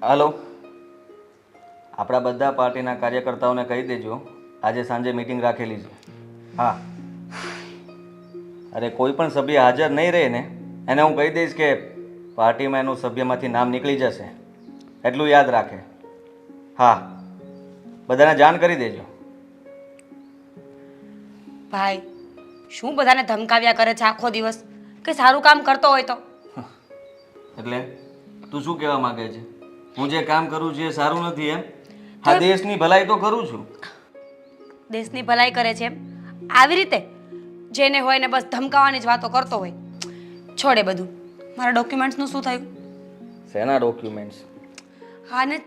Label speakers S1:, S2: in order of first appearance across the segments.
S1: હાલો, આપણા બધા પાર્ટીના કાર્યકર્તાઓને કહી દેજો આજે સાંજે મીટિંગ રાખેલી છે. હા, અરે કોઈ પણ સભ્ય હાજર નહીં રહે ને એને હું કહી દઈશ કે પાર્ટીમાં એનું સભ્યમાંથી નામ નીકળી જશે. એટલું યાદ રાખે. હા, બધાને જાણ કરી દેજો.
S2: ભાઈ, શું બધાને ધમકાવ્યા કરે છે આખો દિવસ? કે સારું કામ કરતો હોય તો?
S1: એટલે તું શું કહેવા માંગે છે? હું જે કામ કરું છું એ સારું નથી એમ? હા, દેશની ભલાઈ તો કરું છું.
S2: દેશની ભલાઈ કરે છે એમ? આવી રીતે જેને હોય ને બસ ધમકાવવાની જ વાતો કરતો હોય. છોડે બધું. મારા ડોક્યુમેન્ટ્સનું શું થયું?
S1: શેના ડોક્યુમેન્ટ્સ?
S2: હા ને,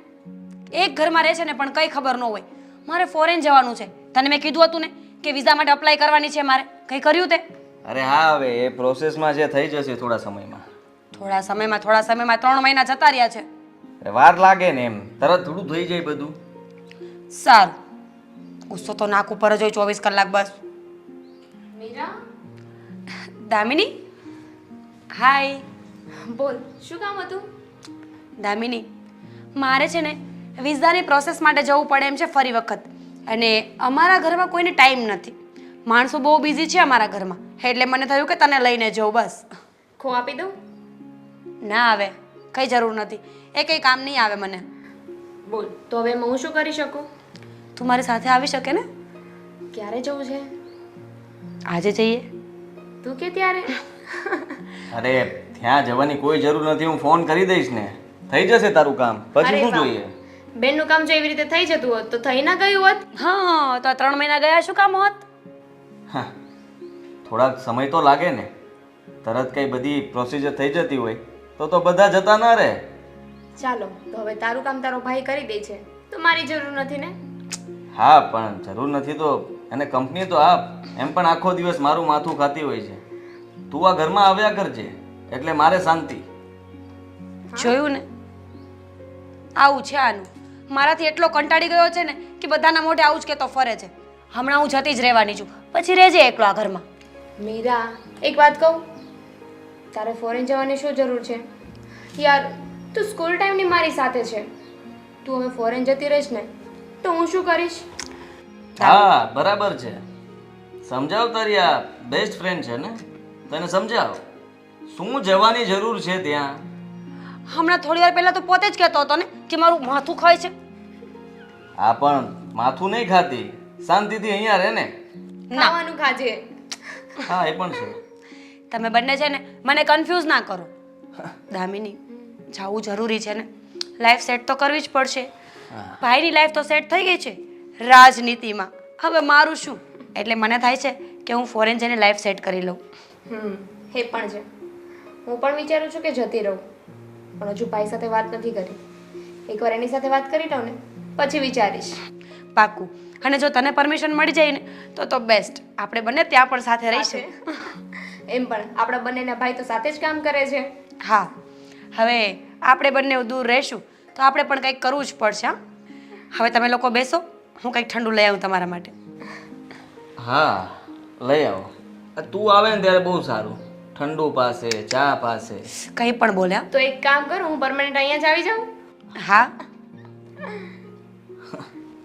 S2: એક ઘરમાં રહે છે ને પણ કંઈ ખબર ન હોય. મારે ફોરેન જવાનું છે. તને મેં કીધું હતું ને કે વિઝા માટે અપ્લાય કરવાની છે મારે. કંઈ કર્યું તે?
S1: અરે હા, હવે એ પ્રોસેસમાં જે થઈ જશે થોડા સમયમાં.
S2: થોડા સમયમાં 3 મહિના જતા રહ્યા છે.
S1: અરે વાર લાગે ને એમ, તરત થોડું થઈ જાય બધું.
S2: સારું, ગુસ્સો તો નાક ઉપર જ હોય 24 કલાક બસ.
S3: મીરા,
S2: દામિની, હાય.
S3: બોલ શું કામ હતું?
S2: દામિની, મારે છે ને વિઝાની પ્રોસેસ માટે જવું પડે એમ છે ફરી વખત. અને અમારા ઘરમાં કોઈને ટાઈમ નથી. માણસો બહુ બિઝી છે અમારા ઘરમાં, એટલે મને થયું કે તને લઈને જાઉં બસ.
S3: ખો આપી દઉં?
S2: ના આવે, કંઈ જરૂર નથી. એ કંઈ કામ નહીં આવે મને.
S3: બોલ તો હવે હું શું કરી શકું?
S2: તું મારી સાથે આવી શકે ને?
S3: ક્યારે જવું છે?
S2: આજે જઈએ?
S3: તું કે ત્યારે?
S1: અરે ત્યાં જવાની કોઈ જરૂર નથી, હું ફોન કરી દઈશ ને, થઈ જશે તારું કામ. પછી
S3: અરે
S1: શું
S3: વાહ.
S1: જોઈએ?
S3: બેનનું કામ જો એવી રીતે થઈ જતું હોત તો થઈ ના ગયું હોત.
S2: હા, તો 3 મહિના ગયા શું કામ હોત?
S1: હા, થોડાક સમય તો લાગે ને. તરત કઈ બધી પ્રોસિજર થઈ જતી હોય તો બધા જતા ના રહે.
S3: ચાલો તો હવે તારું કામ તારો ભાઈ કરી દે છે તો મારી જરૂર નથી ને?
S1: હા, પણ જરૂર નથી તો એને કંપની તો આપ. એમ પણ આખો દિવસ મારું માથું ખાતી હોય છે. તું આ ઘરમાં આવ્યા કરજે એટલે મારે શાંતિ.
S2: જોયું ને, આવું છે આનું. મારાથી એટલો કંટાળી ગયો છે ને કે બધાના મોઢે આવું જ કહેતો ફરે છે. હમણાં હું જતી જ રહેવાની છું, પછી રહેજે એકલો આ ઘરમાં.
S3: મીરા, એક વાત કહું, તારે ફોરેન જવાની શું જરૂર છે યાર? તું સ્કૂલ ટાઈમની મારી સાથે છે. તું હવે ફોરેન જતી રહીશ ને તો હું શું કરીશ?
S1: હા, બરાબર છે. સમજાવ, તારી આ બેસ્ટ ફ્રેન્ડ છે ને, તને સમજાવ શું જવાની જરૂર છે ત્યાં.
S2: હમણાં થોડી વાર પહેલા તો પોતે જ કહેતો હતો ને કે મારું માથું ખાય છે.
S1: આ પણ માથું નહીં ખાતી, શાંતિથી અહીંયા રહે ને.
S2: ના,
S3: ખાવાનું ખાજે.
S1: હા, એ પણ છે.
S2: તમે બંને છે ને મને કન્ફ્યુઝ ના કરો. દામિની, જવું જરૂરી છે ને, લાઈફ સેટ તો કરવી જ પડશે. ભાઈની લાઈફ તો સેટ થઈ ગઈ છે રાજનીતિમાં, હવે મારું શું? એટલે મને થાય છે કે હું ફોરેન જઈને લાઈફ સેટ કરી લઉં.
S3: એ પણ છે. હું પણ વિચારું છું કે જતી રહું, પણ હજુ ભાઈ સાથે વાત નથી કરી. એકવાર એની સાથે વાત કરી લઉં ને પછી વિચારીશ.
S2: પાક્કું. અને જો તને પરમિશન મળી જાય ને તો બેસ્ટ. આપણે બંને ત્યાં પણ સાથે રહીશું.
S3: એમ પણ આપણા બંનેના ભાઈ તો સાથે જ કામ કરે છે.
S2: હા, હવે આપણે બંને દૂર રહીશું તો આપણે પણ કંઈક કરવું જ પડશે. હા, હવે તમે લોકો બેસો, હું કંઈક ઠંડુ લઈ આવું તમારા માટે.
S1: હા, લઈ આવો. તું આવે ને ત્યારે બહુ સારું. ઠંડુ પાસે, ચા પાસે.
S2: કંઈ પણ બોલ્યા?
S3: તો એક કામ કરું, હું પરમાનન્ટ અહીંયા જ આવી જાઉં.
S2: હા,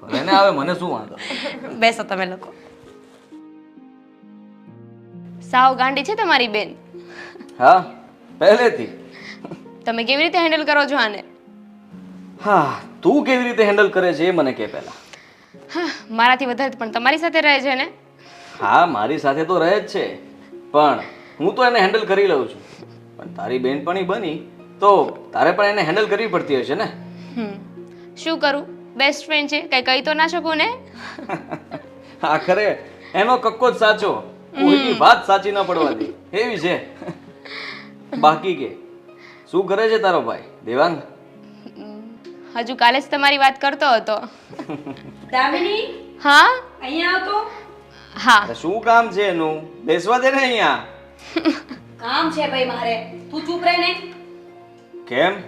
S1: ભલે ને આવે, મને શું વાંધો.
S2: બેસો તમે લોકો.
S3: સાવ ગાંડી છે તમારી બેન.
S1: હા, પહેલેથી.
S3: તમે કેવી રીતે હેન્ડલ કરો છો આને?
S1: હા, તું કેવી રીતે હેન્ડલ કરે છે એ મને કહે પહેલા.
S3: મારાથી વધારે પણ તમારી સાથે રહે છે ને?
S1: હા, મારી સાથે તો રહે જ છે, પણ હું તો એને હેન્ડલ કરી લઉં છું. પણ તારી બેનપણી બની તો તારે પણ એને હેન્ડલ કરવી પડતી હશે ને.
S3: શું કરું, બેસ્ટ ફ્રેન્ડ છે, કઈ કહી તો ના શકું ને?
S1: આખરે એનો કક્કો જ સાચો, કોઈની વાત સાચી ન પડવા દે એવી છે. બાકી કે શું કરે છે તારો ભાઈ દેવાંગ?
S3: હજુ કાલે જ તમારી વાત કરતો હતો.
S2: દામિની,
S3: હા
S2: અહીંયા આવ તો.
S3: હા.
S1: અરે શું કામ છે એનું? બેસવા દે ને અહીંયા.
S2: કામ છે ભાઈ મારે, તું ચૂપ રહે ને.
S1: કેમ?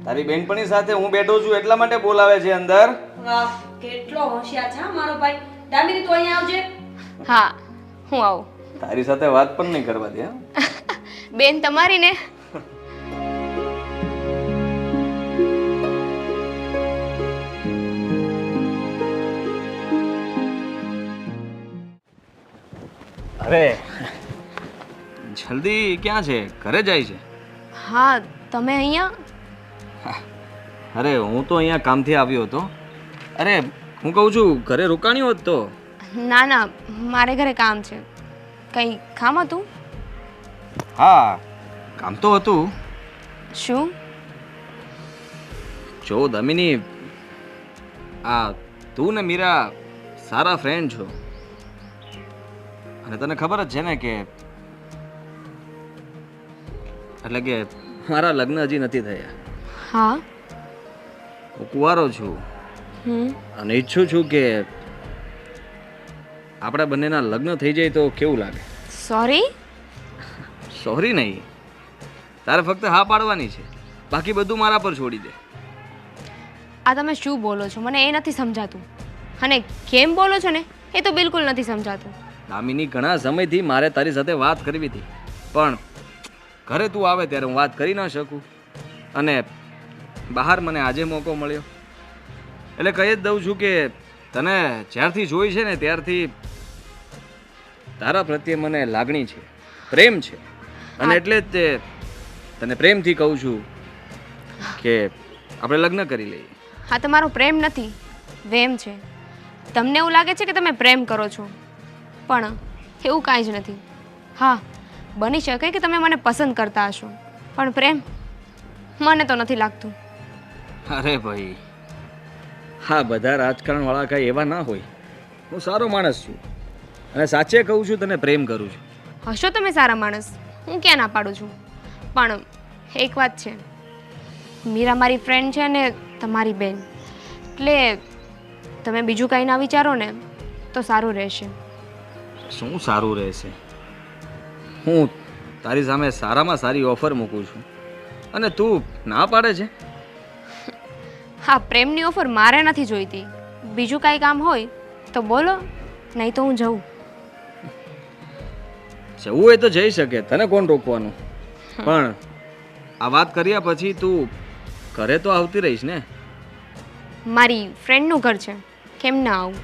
S1: તારી બેનપણી સાથે હું બેઠો છું એટલા માટે બોલાવે છે અંદર.
S2: વાહ, કેટલો હોશિયાર છે મારો ભાઈ. દામિની, તું અહીંયા આવજે.
S3: હા, હું આવું.
S1: તારી સાથે વાત પણ નહીં કરવા દે.
S3: બેન તમારી ને.
S1: અરે જલ્દી ક્યાં છે? ઘરે જાય છે?
S3: હા તમે અહીંયા?
S1: અરે હું તો અહીંયા કામથી આવ્યો હતો. અરે હું કહું છું ઘરે રોકાણી હોત તો.
S3: ના ના, મારે ઘરે કામ છે. કંઈ કામ હતું?
S1: હા કામ તો હતું.
S3: શું?
S1: જો દામિની, આ તું ને મીરા સારા ફ્રેન્ડ છો અને તને ખબર જ છે ને કે એટલે કે મારા લગ્ન હજી નથી થયા.
S3: હા.
S1: હું કુંવારો છું અને ઈચ્છું છું કે આપણા બંનેના લગ્ન થઈ જાય તો કેવું લાગે?
S3: સોરી.
S1: સોરી નહીં, તારે ફક્ત હા પાડવાની છે, બાકી બધું મારા પર છોડી દે.
S3: આ તમે શું બોલો છો? મને એ નથી સમજાતું. અને કેમ બોલો છો ને એ તો બિલકુલ નથી સમજાતું.
S1: દામિની, ઘણા સમયથી મારે તારી સાથે વાત કરવી હતી, પણ ઘરે તું આવે ત્યારે હું વાત કરી ન શકું અને બહાર મને આજે મોકો મળ્યો એટલે કહી જ દઉં છું કે તને જ્યારથી જોઈ છે ને ત્યારથી તારા પ્રત્યે મને લાગણી છે, પ્રેમ છે અને એટલે જ તે તને પ્રેમથી કહું છું કે આપણે લગ્ન કરી લઈએ.
S3: હા, તમારો પ્રેમ નથી, વેમ છે. તમને એવું લાગે છે કે તમે પ્રેમ કરો છો, પણ એવું કાંઈ જ નથી. હા, બની શકે કે તમે મને પસંદ કરતા હશો, પણ પ્રેમ મને તો નથી લાગતું.
S1: અરે ભાઈ, હા બધા રાજકારણવાળા કાંઈ એવા ના હોય. હું સારો માણસ છું અને સાચે કહું છું, તને પ્રેમ કરું છું.
S3: હશો તમે સારા માણસ, હું ક્યાં ના પાડું છું, પણ એક વાત છે, મીરા મારી ફ્રેન્ડ છે ને તમારી બેન, એટલે તમે બીજું કાંઈ ના વિચારો ને તો સારું રહેશે.
S1: શું સારું રહેશે? હું તારી સામે સારામાં સારી ઓફર મૂકું છું અને તું ના પાડે છે.
S3: હા, પ્રેમની ઓફર મારે નથી જોઈતી. બીજું કાંઈ કામ હોય તો બોલો, નહીં તો હું જઉં.
S1: જવું હોય તો જઈ શકે, તને કોણ રોકવાનું? પણ આ વાત કર્યા પછી તું ઘરે તો આવતી રહીશ ને?
S3: મારી ફ્રેન્ડનું ઘર છે, કેમ ના આવું?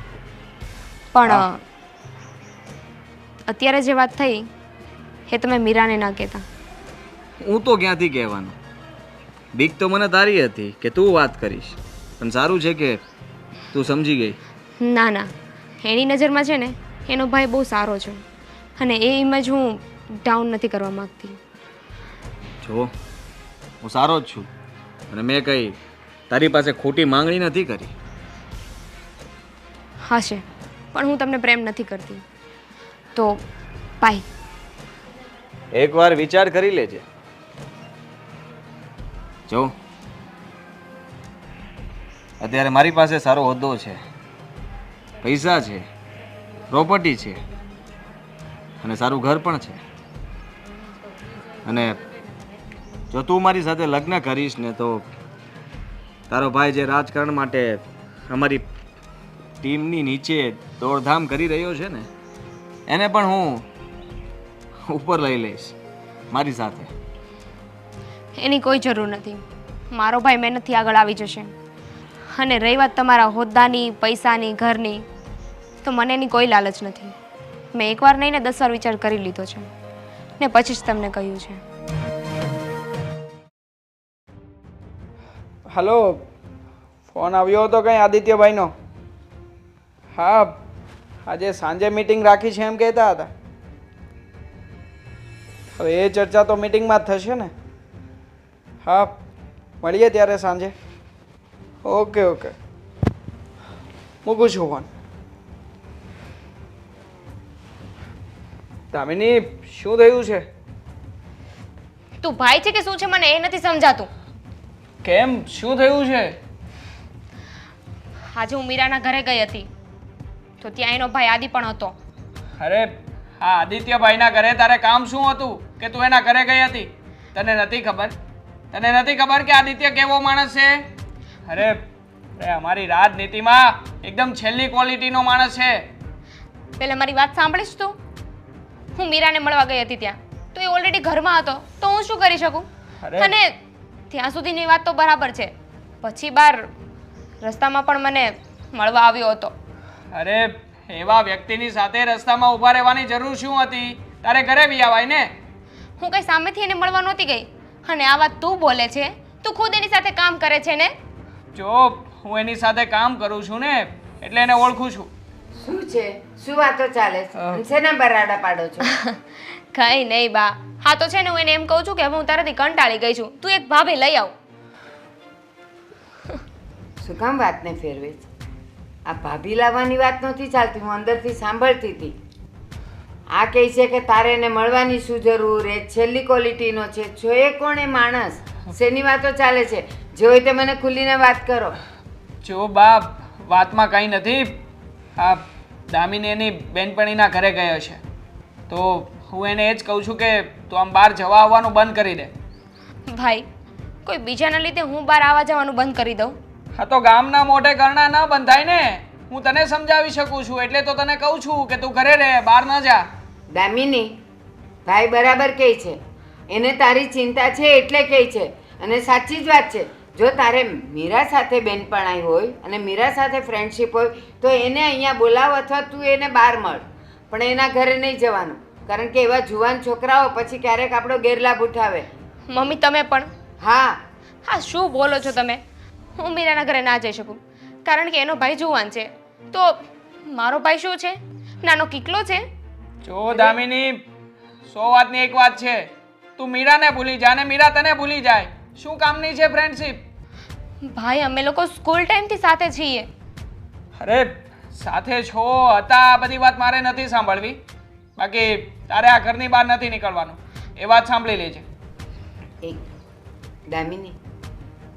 S3: પણ અત્યારે જે વાત થઈ એ તમે મીરાને ના કહેતા.
S1: હું તો ક્યાંથી કહેવાનો? બીક તો મને તારી હતી કે તું વાત કરીશ, પણ સારું છે કે તું સમજી ગઈ.
S3: ના ના, એની નજરમાં છે ને એનો ભાઈ બહુ સારો છે અને એ ઇમેજ હું ડાઉન નથી કરવા માગતી.
S1: જો હું સારો જ છું અને મેં કંઈ તારી પાસે ખોટી માંગણી નથી કરી.
S3: હશે, પણ હું તમને પ્રેમ નથી કરતી. તો બાય.
S1: એકવાર વિચાર કરી લેજે. જો અત્યારે મારી પાસે સારો હોદ્દો છે, પૈસા છે, પ્રોપર્ટી છે અને સારું ઘર પણ છે અને જો તું મારી સાથે લગ્ન કરીશ ને તો તારો ભાઈ જે રાજકારણ માટે અમારી ટીમની નીચે દોડધામ કરી રહ્યો છે ને એને પણ હું ઉપર લઈ લઈશ મારી સાથે.
S3: એની કોઈ જરૂર નથી. મારો ભાઈ મહેનતથી આગળ આવી જશે. અને રહી વાત તમારા હોદ્દાની, પૈસાની, ઘરની, તો મને એની કોઈ લાલચ નથી. મેં એકવાર નહીં ને 10 વાર વિચાર કરી લીધો છે ને પછી જ તમને કહ્યું છે.
S4: હલો, ફોન આવ્યો હતો કંઈ આદિત્યભાઈનો? હા, આજે સાંજે મીટિંગ રાખી છે એમ કહેતા હતા. હવે એ ચર્ચા તો મીટિંગમાં જ થશે ને. હા, મળીએ ત્યારે સાંજે. ઓકે ઓકે, મૂકું છું ફોન. દામિની, શું થયું છે?
S3: તું ભાઈ છે કે શું છે મને એ નથી સમજાતું.
S4: કેમ, શું થયું છે?
S3: આજે હું મીરાના ઘરે ગઈ હતી તો ત્યાં એનો ભાઈ આદિ પણ હતો.
S4: અરે હા, આદિત્યભાઈના ઘરે તારે કામ શું હતું કે તું એના ઘરે ગઈ હતી? તને નથી ખબર? તને નથી ખબર કે આદિત્ય કેવો માણસ છે? અરે અમારી રાજનીતિમાં એકદમ છેલ્લી ક્વોલિટીનો માણસ છે.
S3: પહેલા મારી વાત સાંભળીશ તું? હું મીરાને મળવા ગઈ હતી ત્યાં તો એ ઓલરેડી ઘરમાં હતો, તો હું શું કરી શકું? અને ત્યાં સુધીની વાત તો બરાબર છે, પછી બહાર રસ્તામાં પણ મને મળવા આવ્યો હતો.
S4: અરે એવા વ્યક્તિની સાથે રસ્તામાં ઊભા રહેવાની જરૂર શું હતી? તારે ઘરે બી આવાય ને.
S3: હું કઈ સામેથી એને મળવા નહોતી ગઈ. અને આ વાત તું બોલે છે? તું ખુદ એની સાથે કામ કરે છે ને?
S4: જો હું એની સાથે કામ કરું છું ને એટલે એને ઓળખું છું.
S5: શું છે? શું વાતો ચાલે છે? અને શેના બરાડા પાડો છો?
S3: કઈ નહીં બા. હા તો છે ને હું એને એમ કહું છું કે હવે હું તારાથી કંટાળી ગઈ છું. તું એક ભાભી લઈ આવ.
S5: શું કામ વાતને ફેરવે છે? આ ભાભી લાવવાની વાત નહોતી ચાલતી, હું અંદરથી સાંભળતી હતી. આ કહે છે કે તારે એને મળવાની શું જરૂર? એ છેલ્લી ક્વોલિટીનો છે. જો એ કોણ એ માણસ? શેની વાતો ચાલે છે? જે હોય તે મને ખુલીને વાત કરો.
S4: જો બાપ, વાતમાં કંઈ નથી. આ દામિની એની બેનપણીના ઘરે ગયો છે તો હું એને એ જ કહું છું કે તું આમ બહાર જવા આવવાનું બંધ કરી દે.
S3: ભાઈ, કોઈ બીજાના લીધે હું બહાર આવવા જવાનું બંધ કરી દઉં?
S4: હા તો ગામના મોઢે ગરણા ન બંધાય ને. હું તને સમજાવી શકું છું એટલે તો તને કહું છું કે તું ઘરે રહે, બહાર ન જા.
S5: દામિની, ભાઈ બરાબર કહે છે. એને તારી ચિંતા છે એટલે કહે છે. અને સાચી જ વાત છે. જો તારે મીરા સાથે બેનપણાઈ હોય અને મીરા સાથે ફ્રેન્ડશિપ હોય તો એને અહીંયા બોલાવ અથવા તું એને બહાર મળ, પણ એના ઘરે નહીં જવાનું. કારણ કે એવા જુવાન છોકરાઓ પછી ક્યારેક આપણો ગેરલાભ ઉઠાવે.
S3: મમ્મી તમે પણ.
S5: હા,
S3: હા શું બોલો છો તમે? હું મીરાના ઘરે ના જઈ શકું કારણ કે એનો ભાઈ જુવાન છે. તો મારો ભાઈ શું છે? નાનો કિકલો છે.
S4: જો દામિની, 100 વાતની એક વાત છે. તું મીરાને ભૂલી જા ને મીરા તને ભૂલી જાય. શું કામની છે ફ્રેન્ડશિપ?
S3: ભાઈ અમે લોકો સ્કૂલ ટાઈમથી સાથે છીએ.
S4: અરે સાથે છો હતા, આ બધી વાત મારે નથી સાંભળવી. બાકી તારે આ ઘરની બહાર નથી નીકળવાનું, એ વાત સાંભળી લેજે.
S5: એક દામિની,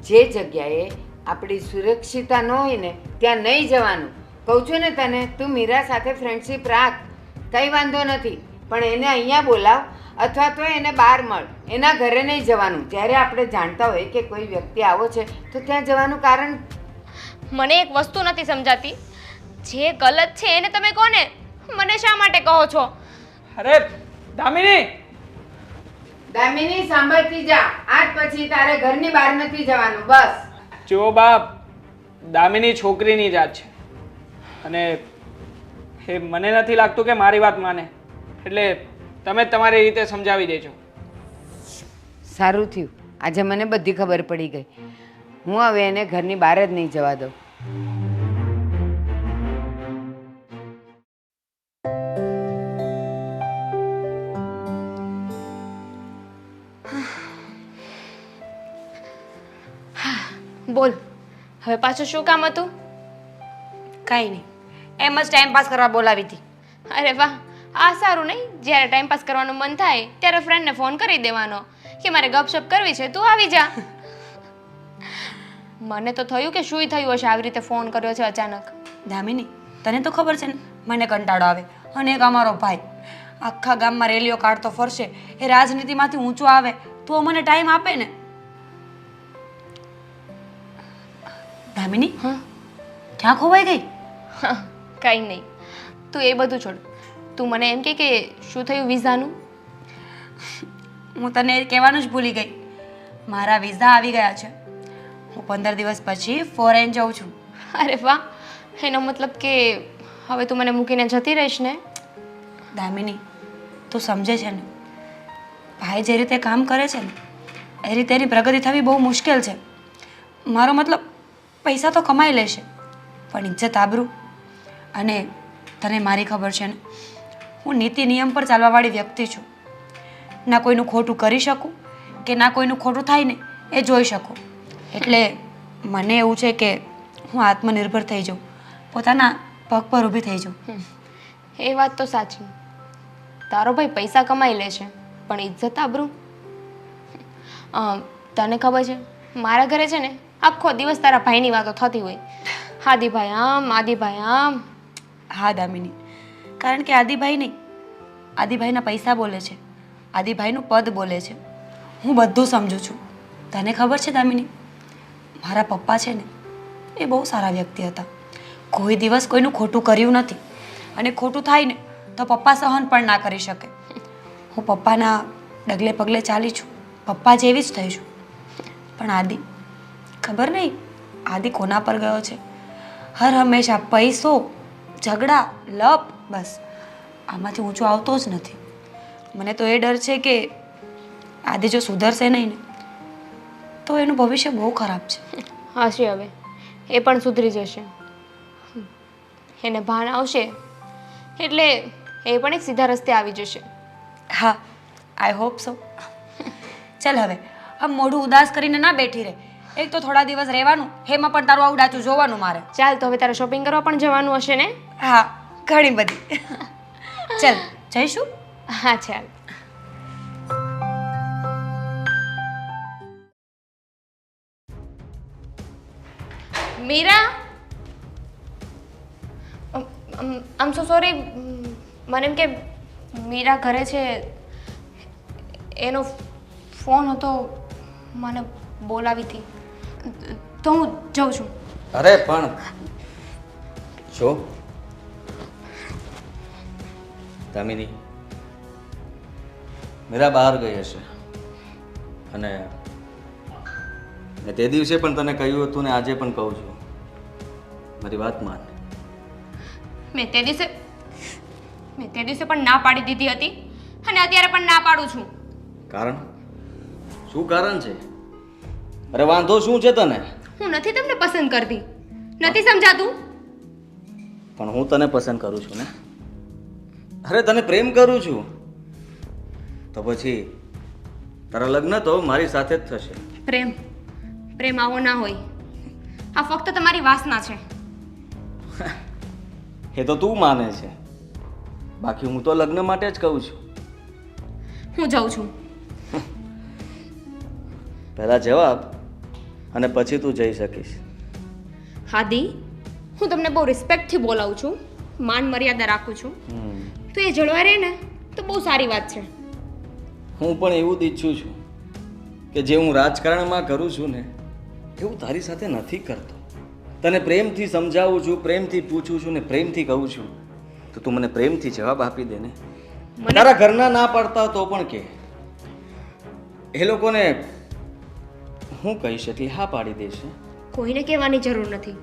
S5: જે જગ્યાએ આપણી સુરક્ષિતતા ન હોય ને ત્યાં નહીં જવાનું. કહું છું ને તને, તું મીરા સાથે ફ્રેન્ડશિપ રાખ, કંઈ વાંધો નથી. પણ એને અહીંયા બોલાવ અથવા તો એને બહાર મળ. એના ઘરે નહીં જવાનું. જ્યારે આપણે જાણતા હોય કે કોઈ વ્યક્તિ આવો છે તો ત્યાં જવાનું કારણ.
S3: મને એક વસ્તુ નથી સમજાતી. જે ગલત છે એને તમે કોને મને શા માટે કહો છો?
S4: અરે દામિની,
S5: દામિની સાંભળતી જા. આજ પછી તારે ઘરની બહાર નથી જવાનું, બસ.
S4: જો બાપ, દામિની છોકરીની જાત છે અને એ મને નથી લાગતું કે મારી વાત માને. એટલે તમે જ તમારી રીતે સમજાવી દેજો.
S5: સારું થયું, આજે મને બધી ખબર પડી ગઈ. હું હવે એને ઘરની બહાર જ નહીં જવા દઉં.
S3: બોલ, હવે પાછું શું કામ હતું?
S2: કાંઈ નહીં, એમ જ ટાઈમ પાસ કરવા બોલાવી હતી.
S3: અરે વાહ, આ સારું નહીં? જ્યારે ટાઈમ પાસ કરવાનું મન થાય ત્યારે ફ્રેન્ડને ફોન કરી દેવાનો કે મારે ગપશપ કરવી છે, તું આવી જા. મને તો થયું કે શું થયું હશે, આવી રીતે ફોન કર્યો છે અચાનક.
S2: દામિની, તને તો ખબર છે ને મને કંટાળો આવે. અને એક અમારો ભાઈ આખા ગામમાં રેલીઓ કાઢતો ફરશે, એ રાજનીતિમાંથી ઊંચો આવે તો મને ટાઈમ આપે ને. દામિની,
S3: હા
S2: ક્યાં ખોવાઈ ગઈ?
S3: કંઈ નહીં, તું એ બધું છોડ. તું મને એમ કે શું થયું વિઝાનું?
S2: હું તને કહેવાનું જ ભૂલી ગઈ. મારા વિઝા આવી ગયા છે. હું 15 દિવસ પછી ફોરેન જાઉં છું.
S3: અરે વાહ, એનો મતલબ કે હવે તું મને મૂકીને જતી રહીશ ને?
S2: દામિની, તું સમજે છે ને, ભાઈ જે રીતે કામ કરે છે ને એ રીતે એની પ્રગતિ થવી બહુ મુશ્કેલ છે. મારો મતલબ પૈસા તો કમાઈ લેશે પણ ઇજ્જત આબરૂ. અને તને મારી ખબર છે ને, હું નીતિ નિયમ પર ચાલવાવાળી વ્યક્તિ છું. ના કોઈનું ખોટું કરી શકું કે ના કોઈનું ખોટું થાય ને એ જોઈ શકું. એટલે મને એવું છે કે હું આત્મનિર્ભર થઈ જાઉં, પોતાના પગ પર ઊભી થઈ જાઉં.
S3: એ વાત તો સાચી. તારો ભાઈ પૈસા કમાઈ લે છે પણ ઇજ્જત આબરૂ? તને ખબર છે મારા ઘરે છે ને આખો દિવસ તારા ભાઈની વાતો થતી હોય. આદિભાઈ આમ, આદિભાઈ આમ.
S2: હા દામિની, કારણ કે આદિભાઈ નહીં, આદિભાઈના પૈસા બોલે છે, આદિભાઈનું પદ બોલે છે. હું બધું સમજુ છું. તને ખબર છે દામિની, મારા પપ્પા છે ને એ બહુ સારા વ્યક્તિ હતા. કોઈ દિવસ કોઈનું ખોટું કર્યું નથી અને ખોટું થાય ને તો પપ્પા સહન પણ ના કરી શકે. હું પપ્પાના ડગલે પગલે ચાલી છું, પપ્પા જેવી જ થઈ છું. પણ આદિ, ખબર નહીં આદિ કોના પર ગયો છે. હર હંમેશા પૈસો ઝઘડા લપ બસ આમાંથી ઊંચો આવતો જ નથી. મને તો એ ડર છે કે આદિ જો સુધરશે નહીં ને તો એનું ભવિષ્ય બહુ ખરાબ છે.
S3: હશે હવે એ પણ સુધરી જશે. એને ભાન આવશે એટલે એ પણ એક સીધા રસ્તે આવી જશે.
S2: હા, આઈ હોપ સો. ચાલ હવે આમ મોઢું ઉદાસ કરીને ના બેઠી રહે. એક તો થોડા દિવસ રહેવાનું, એમાં પણ તારું આવું ડાચું જોવાનું મારે.
S3: ચાલ તો હવે તારે શોપિંગ કરવા પણ જવાનું હશે ને?
S2: હા, ઘણી બધી. ચાલ જઈશું.
S3: હા ચાલ. મીરા, આમ સો સોરી, મને એમ કે મીરા ઘરે છે, એનો ફોન હતો, મને બોલાવી હતી, તો હું જાઉં છું.
S1: અરે પણ જો દામિની, મીરા બહાર ગઈ હશે અને મેં તે દિવસે પણ તને કહ્યું હતું ને આજે પણ કહું છું, મારી વાત માન.
S3: મેં તે દિવસે પણ ના પાડી દીધી હતી અને અત્યારે પણ ના પાડું છું.
S1: કારણ શું કારણ છે? અરે વાંધો શું છે તને?
S3: હું નથી તમને પસંદ કરતી, નથી સમજાતું?
S1: પણ હું તને પસંદ કરું છું ને. અરે તને પ્રેમ કરું છું તો પછી તારા લગ્ન તો મારી સાથે જ થશે.
S3: પ્રેમ આવો ના હોય, આ ફક્ત તમારી વાસના છે.
S1: એ તો તું માને છે, બાકી હું તો લગ્ન માટે જ કહું છું.
S3: હું જાઉં છું.
S1: પહેલા જવાબ અને પછી તું જઈ શકીશ.
S3: હાદી, હું તમને બહુ રિસ્પેક્ટથી બોલાવું છું, માન મર્યાદા રાખું છું, તો એ જળવાઈ રહે ને તો બહુ સારી વાત છે.
S1: હું પણ એવું જ ઈચ્છું છું કે જે હું રાજકારણમાં કરું છું ને એવું તારી સાથે નથી કરતો. તને પ્રેમથી સમજાવું છું, પ્રેમથી પૂછું છું ને પ્રેમથી કહું છું, તો તું મને પ્રેમથી જવાબ આપી દે ને. તારા ઘરના ના પાડતા તો પણ કે એ લોકોને હું કહીશ એટલે હા પાડી દેશે.
S3: કોઈને કહેવાની જરૂર નથી,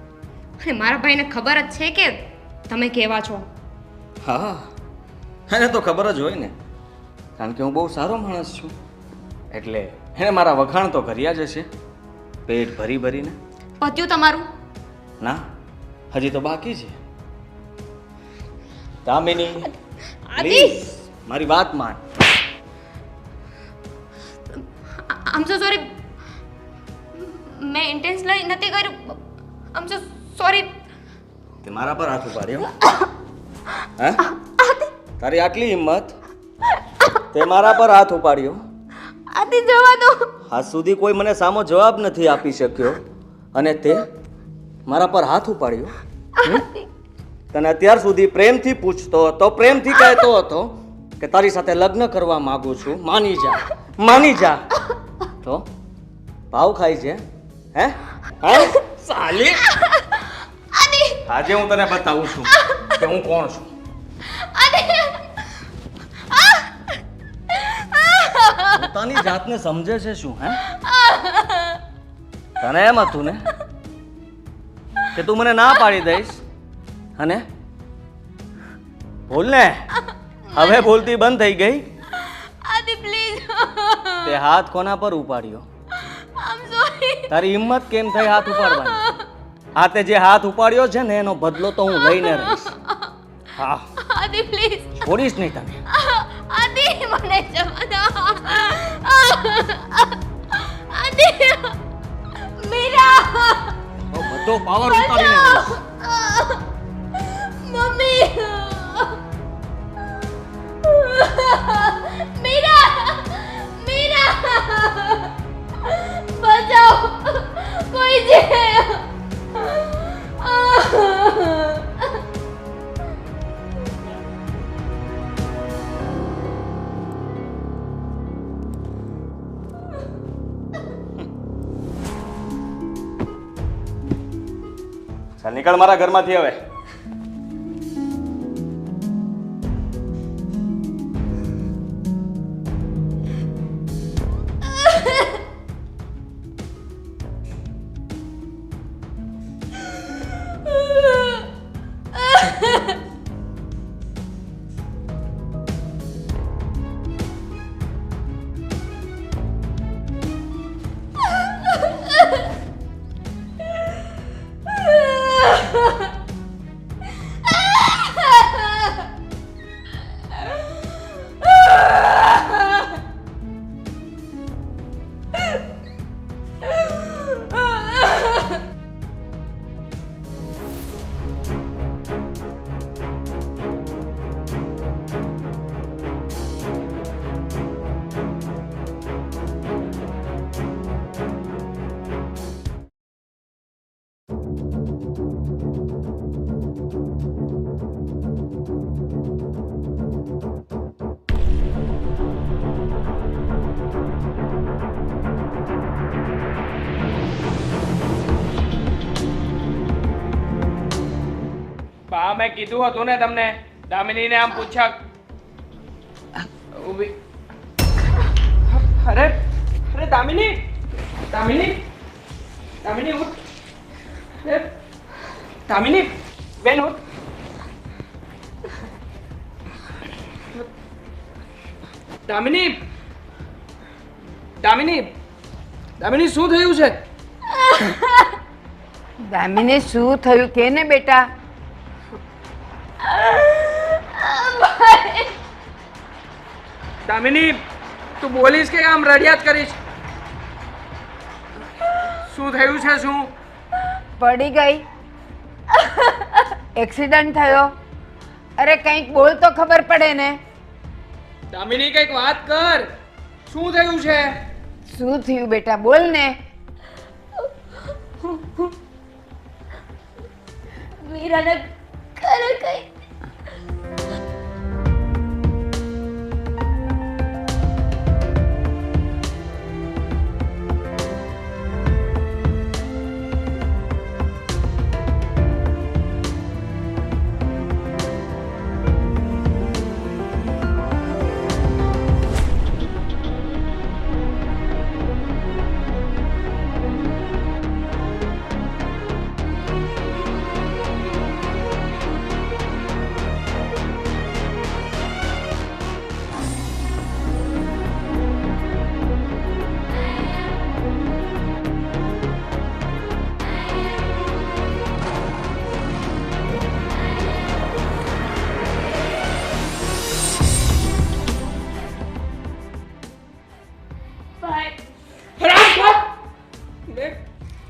S3: અને મારા ભાઈને ખબર જ છે કે તમે કેવા છો.
S1: હા, એને તો ખબર જ હોય ને, કારણ કે હું બહુ સારો માણસ છું, એટલે એને મારા વખાણ તો કર્યા જ હશે પેટ ભરી ભરીને.
S3: પત્યું તમારું?
S1: ના, હજી તો બાકી છે. દામિની, પ્લીઝ મારી વાત માન.
S3: આમ સો સોરી, મેં ઇન્ટેન્શનલી નથી કર્યું. આમ સો સોરી.
S1: તે મારા પર હાથ ઉપાડ્યો? હે? તારી આટલી હિંમત? તે મારા પર હાથ ઉપાડ્યો?
S3: આથી જવા દો.
S1: આજ સુધી કોઈ મને સામો જવાબ નથી આપી શક્યો અને તે મારા પર હાથ ઉપાડ્યો? તને અત્યાર સુધી પ્રેમથી પૂછતો હતો, પ્રેમથી કહેતો હતો કે તારી સાથે લગ્ન કરવા માંગુ છું, માની જા, માની જા, તો ભાવ ખાય છે. હે હે સાલી, આજે હું તને બતાવું છું કે હું કોણ છું. પોતાની જાતને સમજે છે શું? હે, તને એમ હતું ને કે તું મને ના પાડી દઈશ અને બોલ ને, હવે બોલતી બંધ થઈ ગઈ.
S3: આદિ પ્લીઝ.
S1: તે હાથ કોના પર ઉપાડ્યો?
S3: આમ સોરી.
S1: તારી હિંમત કેમ થઈ હાથ ઉપાડવાની? આ તે જે હાથ ઉપાડ્યો છે ને એનો બદલો તો હું લઈને રહીશ. હા,
S3: આદિ પ્લીઝ.
S1: છોડીશ નહીં તને.
S3: આદિ મને જવા દો. આદિ, મીરા,
S1: તો બધો પાવર ઉતારીને રહીશ.
S3: મમ્મી, મીરા, મીરા, બચાઓ, કોઈ છે?
S1: ચાલ નીકળ મારા ઘરમાંથી હવે.
S4: બા મેં કીધું હતું ને તમને દામિનીને આમ પૂછ્યા ઊભી અરે અરે દામિની દામિની દામિની ઉઠ એ, દામિની બેન ઉઠ દામિની દામિની દામિની શું થયું છે
S5: દામિની શું થયું કે ને બેટા?
S4: દામિની તું બોલીશ કે આમ રડિયાત કરીશ? શું થયું છે? શું
S5: પડી ગઈ? એક્સિડન્ટ થયો? અરે કંઈક બોલ તો ખબર પડે ને.
S4: દામિની કંઈક વાત કર. શું થયું છે?
S5: શું થયું બેટા, બોલ ને.
S3: મીરાને ઘરે કઈ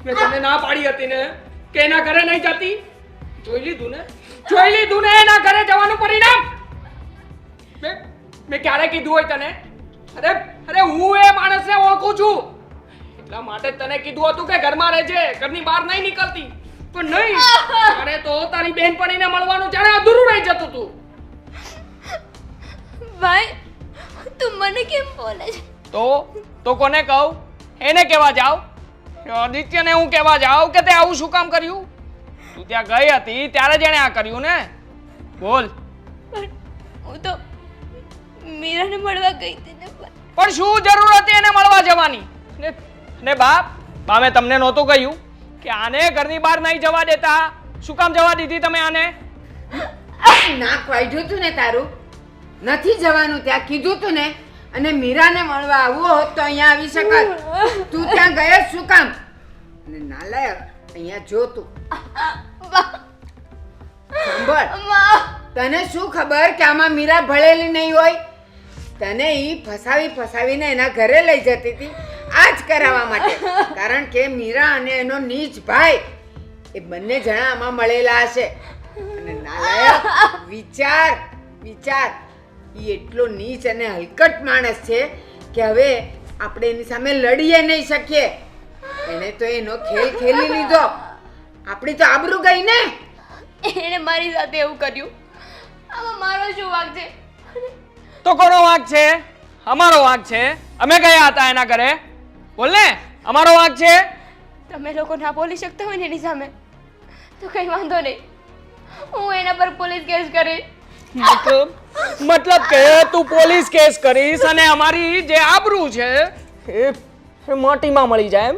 S4: મેં તને ના પાડી હતી ને કે એના ઘરે નહીં જતી. જોઈ લીધું ને એના ઘરે જવાનું પરિણામ. મેં ક્યારે કીધું હોય તને? અરે હું એ માણસને ઓળખું છું એટલા માટે જ તને કીધું હતું કે ઘરમાં રહેજે, ઘરની બહાર નહીં નીકળતી. પણ નહીં, અરે તો તારી બહેનપણીને મળવાનું જાણે અધૂરું રહી જતું તું.
S3: ભાઈ તું મને કેમ બોલે છે?
S4: તો કોને કહું? એને કહેવા જાવ? આદિત્યને હું કહેવા જાવ કે તે આવું શું કામ કર્યું? તું ત્યાં ગઈ હતી ત્યારે જ એણે આ કર્યું ને. બોલ.
S3: હું તો મીરાને મળવા ગઈ હતી ને.
S4: પણ શું જરૂર હતી એને મળવા જવાની? ને બાપ મેં તમને નહોતું કહ્યું કે આને ઘરની બહાર નહીં જવા દેતા? શું કામ જવા દીધી તમે આને?
S5: નાક વાઢ્યું તું ને તારું? નથી જવાનું, ત્યાં કીધું તું ને. અને મીરાને મળવા આવવું હોત તો અહીંયા આવી શકત. તું ત્યાં ગયો શું કામ? અને નાલાયક, અહીંયા જો તું. સાંભળ, તને શું ખબર કે આમાં મીરા ભળેલી નહીં હોય? તને ઈ ફસાવીને એના ઘરે લઈ જતી હતી આ જ કરાવવા માટે. કારણ કે મીરા અને એનો નીચ ભાઈ એ બંને જણા આમાં મળેલા હશે. અને નાલાયક, વિચાર ઈ એટલો નીચ અને હલકટ માણસ છે કે હવે આપણે એની સામે લડીએ નહીં શકીએ. એને તો એનો ખેલ ખેલી લીધો, આપણી તો આબરૂ ગઈ ને.
S3: એને મારી સાથે એવું કર્યું, આમાં મારો શું વાંક છે?
S4: તો કોનો વાંક છે? અમારો વાંક છે. અમે ગયા હતા એના ઘરે. બોલ ને, અમારો વાંક છે.
S3: તમે લોકો ના બોલી શકતા હોય ને એની સામે તો કઈ વાંધો નહીં, હું એના પર પોલીસ કેસ કરીશ.
S4: મતલબ કે તું પોલીસ કેસ કરીશ અને અમારી જે આબરૂ છે એ માટીમાં મળી જાય એમ?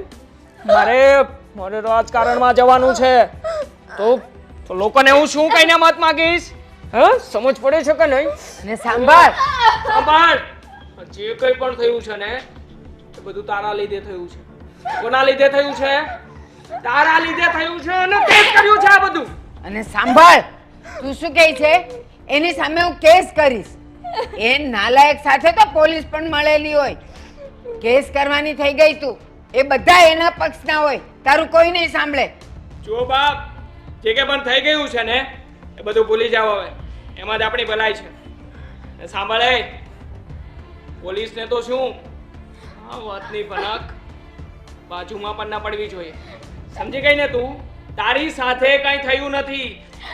S4: મારે રાજકારણમાં જવાનું છે. તો તો લોકોને હું શું કહીને મત માંગીશ? હા, સમજ પડે છે કે નહીં?
S5: અને સાંભળ,
S4: સાંભળ, જે કંઈ પણ થયું છે ને એ બધું તારા લીધે થયું છે. કોના લીધે થયું છે? તારા લીધે થયું છે અને તે જ કર્યું છે આ બધું.
S5: અને સાંભળ, તું શું કહે છે? એની સામે હું કેસ કરીશ. એ નાલાયક સાથે તો પોલીસ પણ મળેલી હોય. કેસ કરવાની થઈ ગઈ તું. એ બધા એના પક્ષના હોય, તારું કોઈ નહીં સાંભળે.
S4: જો બાપ, જે કે પણ થઈ ગયું છે ને એ બધું ભૂલી જાવ હવે. એમાં જ આપણી ભલાઈ છે. ને સાંભળે, પોલીસને તો શું આ વાતની ભનક બાજુમાં પણ ના પડવી જોઈએ. સમજી ગઈ ને તું? તારી સાથે કંઈ થયું નથી.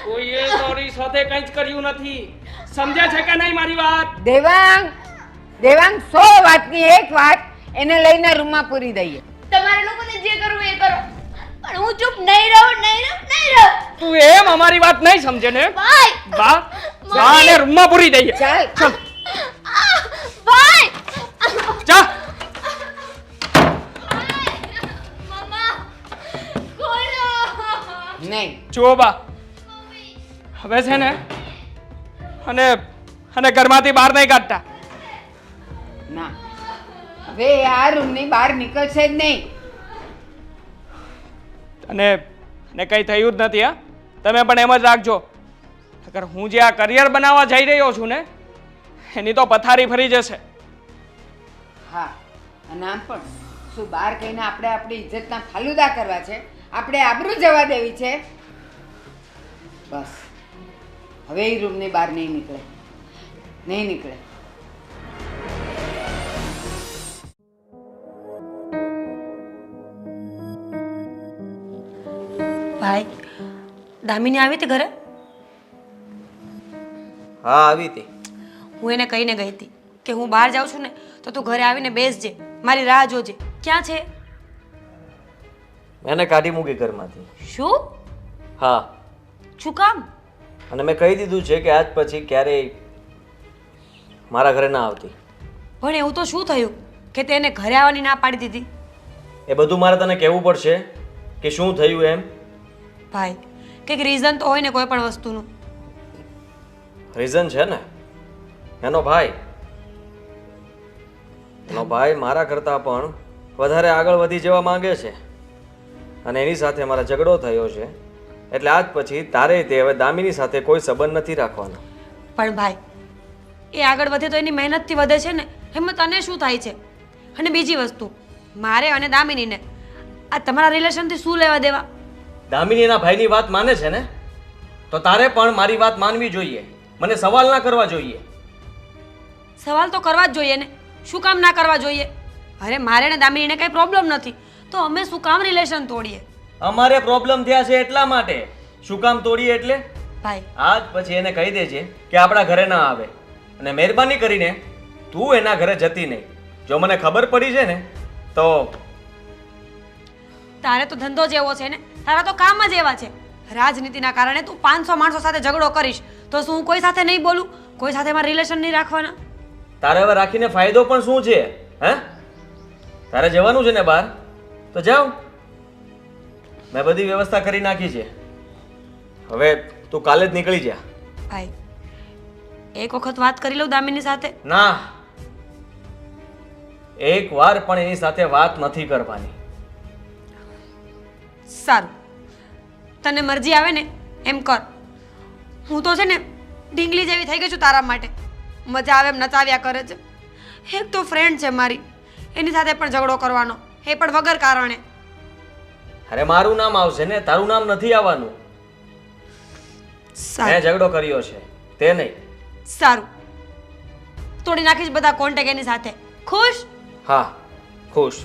S4: કોઈએ તારી સાથે કંઈ જ કર્યું નથી. સમજે છે કે નહીં મારી વાત?
S5: દેવાંગ, દેવાંગ, 100 વાતની એક વાત એને લઈને રૂમમાં પૂરી દઈએ.
S3: તમારે લોકોને જે કરવું એ કરો, પણ હું ચૂપ નહીં રહું, નહીં રહું, નહીં રહું.
S4: તું એમ અમારી વાત નહીં સમજે ને?
S3: ભાઈ,
S4: બા, બા અને રૂમમાં પૂરી દઈએ.
S5: ચાલ.
S3: ભાઈ,
S4: જા.
S3: મમ્મા, ખોલો.
S5: નહીં,
S4: જો બા, હવે છે ને અને ઘરમાંથી બહાર નહીં કાઢતા.
S5: ના, હવે એ આ રૂમની બહાર નીકળશે જ નહીં.
S4: અને કંઈ થયું જ નથી. હા, તમે પણ એમ જ રાખજો. અગર હું જે આ કરિયર બનાવવા જઈ રહ્યો છું ને એની તો પથારી ફરી જશે.
S5: હા, અને આમ પણ શું બહાર કહીને આપણે આપણી ઇજ્જતના ફાલુદા કરવા છે? આપણે આબરૂ જવા દેવી છે? બસ, હવે એ રૂમની બહાર નહીં નીકળે, નહીં નીકળે.
S2: ભાઈ, દામિની આવી હતી ઘરે?
S1: હા આવી હતી.
S2: હું એને કહીને ગઈ હતી કે હું બહાર જાઉં છું ને તો તું ઘરે આવીને બેસજે, મારી રાહ જોજે. ક્યાં છે?
S1: એને કાઢી મૂકી ઘરમાંથી.
S2: શું?
S1: હા,
S2: શું કામ?
S1: અને મેં કહી દીધું છે કે આજ પછી ક્યારેય મારા ઘરે ના આવતી.
S2: પણ એવું તો શું થયું કે તેને ઘરે આવવાની ના પાડી દીધી?
S1: એ બધું મારે તને કહેવું પડશે કે શું થયું એમ?
S2: ભાઈ, કંઈક રીઝન તો હોય ને કોઈ પણ વસ્તુનું.
S1: રીઝન છે ને, એનો ભાઈ મારા કરતાં પણ વધારે આગળ વધી જવા માંગે છે અને એની સાથે મારા ઝઘડો થયો છે. એટલે આજ પછી તારે તે હવે દામિની સાથે કોઈ સંબંધ નથી રાખવાનો.
S2: પણ ભાઈ, એ આગળ વધે તો એની મહેનતથી વધે છે ને, એમાં તને શું થાય છે? અને બીજી વસ્તુ, મારે અને દામિનીને આ તમારા રિલેશનથી શું લેવા દેવા?
S1: દામિની એના ભાઈની વાત માને છે ને, તો તારે પણ મારી વાત માનવી જોઈએ. મને સવાલ ના કરવા જોઈએ.
S2: સવાલ તો કરવા જ જોઈએ ને, શું કામ ના કરવા જોઈએ? અરે મારે ને દામિનીને કંઈ પ્રોબ્લેમ નથી તો અમે શું કામ રિલેશન તોડીએ?
S1: અમારે પ્રોબ્લેમ થયા છે એટલા માટે. શું કામ તોડીએ એટલે?
S2: ભાઈ,
S1: આજ પછી એને કહી દેજે કે આપણા ઘરે ના આવે અને મહેરબાની કરીને તું એના ઘરે જતી નહીં. જો મને ખબર પડી છે ને તો
S2: તારે તો ધંધો જ એવો છે ને, તારા તો કામ જ એવા છે. રાજનીતિના કારણે તું 500 માણસો સાથે ઝઘડો કરીશ તો શું હું કોઈ સાથે નહીં બોલું? કોઈ સાથે મારા રિલેશન નહીં રાખવાના?
S1: તારે હવે રાખીને ફાયદો પણ શું છે? હે, તારે જવાનું છે ને બહાર તો જાઓ. મેં બધી વ્યવસ્થા કરી નાખી છે. હવે તું કાલે જ નીકળી જા.
S2: ભાઈ, એક વખત વાત કરી લઉં દામિની સાથે.
S1: ના, એક વાર પણ એની સાથે વાત નથી કરવાની.
S2: સારું, તને મરજી આવે ને એમ કર. હું તો છે ને ઢીંગલી જેવી થઈ ગઈ છું તારા માટે. મજા આવે એમ નચાવ્યા કરે છે. એક તો ફ્રેન્ડ છે મારી, એની સાથે પણ ઝઘડો કરવાનો, એ પણ વગર કારણે.
S1: અરે મારું નામ આવશે ને, તારું નામ નથી આવવાનું. મેં
S2: સારું
S1: ઝઘડો કર્યો છે તે નહીં.
S2: સારું, તોડી નાખીશ બધા કોન્ટેક્ટ એની સાથે. ખુશ?
S1: હા, ખુશ.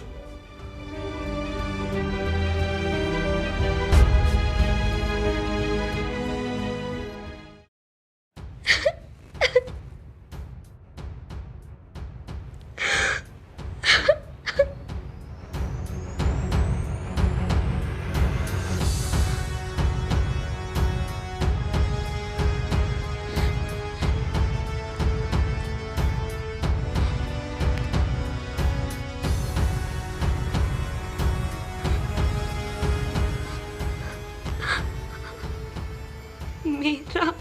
S2: મીરા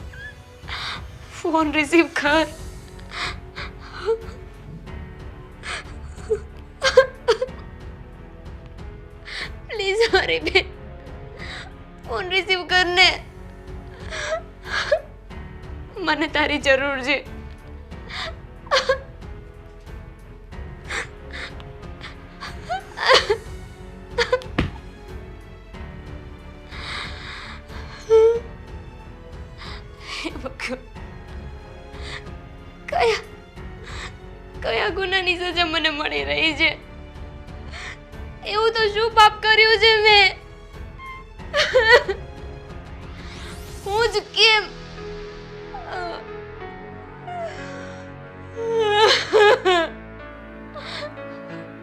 S2: ફોન રિસીવ કર. પ્લીઝ મારી બેન ફોન રિસીવ કર ને. મને તારી જરૂર છે. હે ભગવાન, કયા કયા ગુનાની સજા મને મળી રહી છે? એવું તો શું પાપ કર્યું છે મેં? હું જ કેમ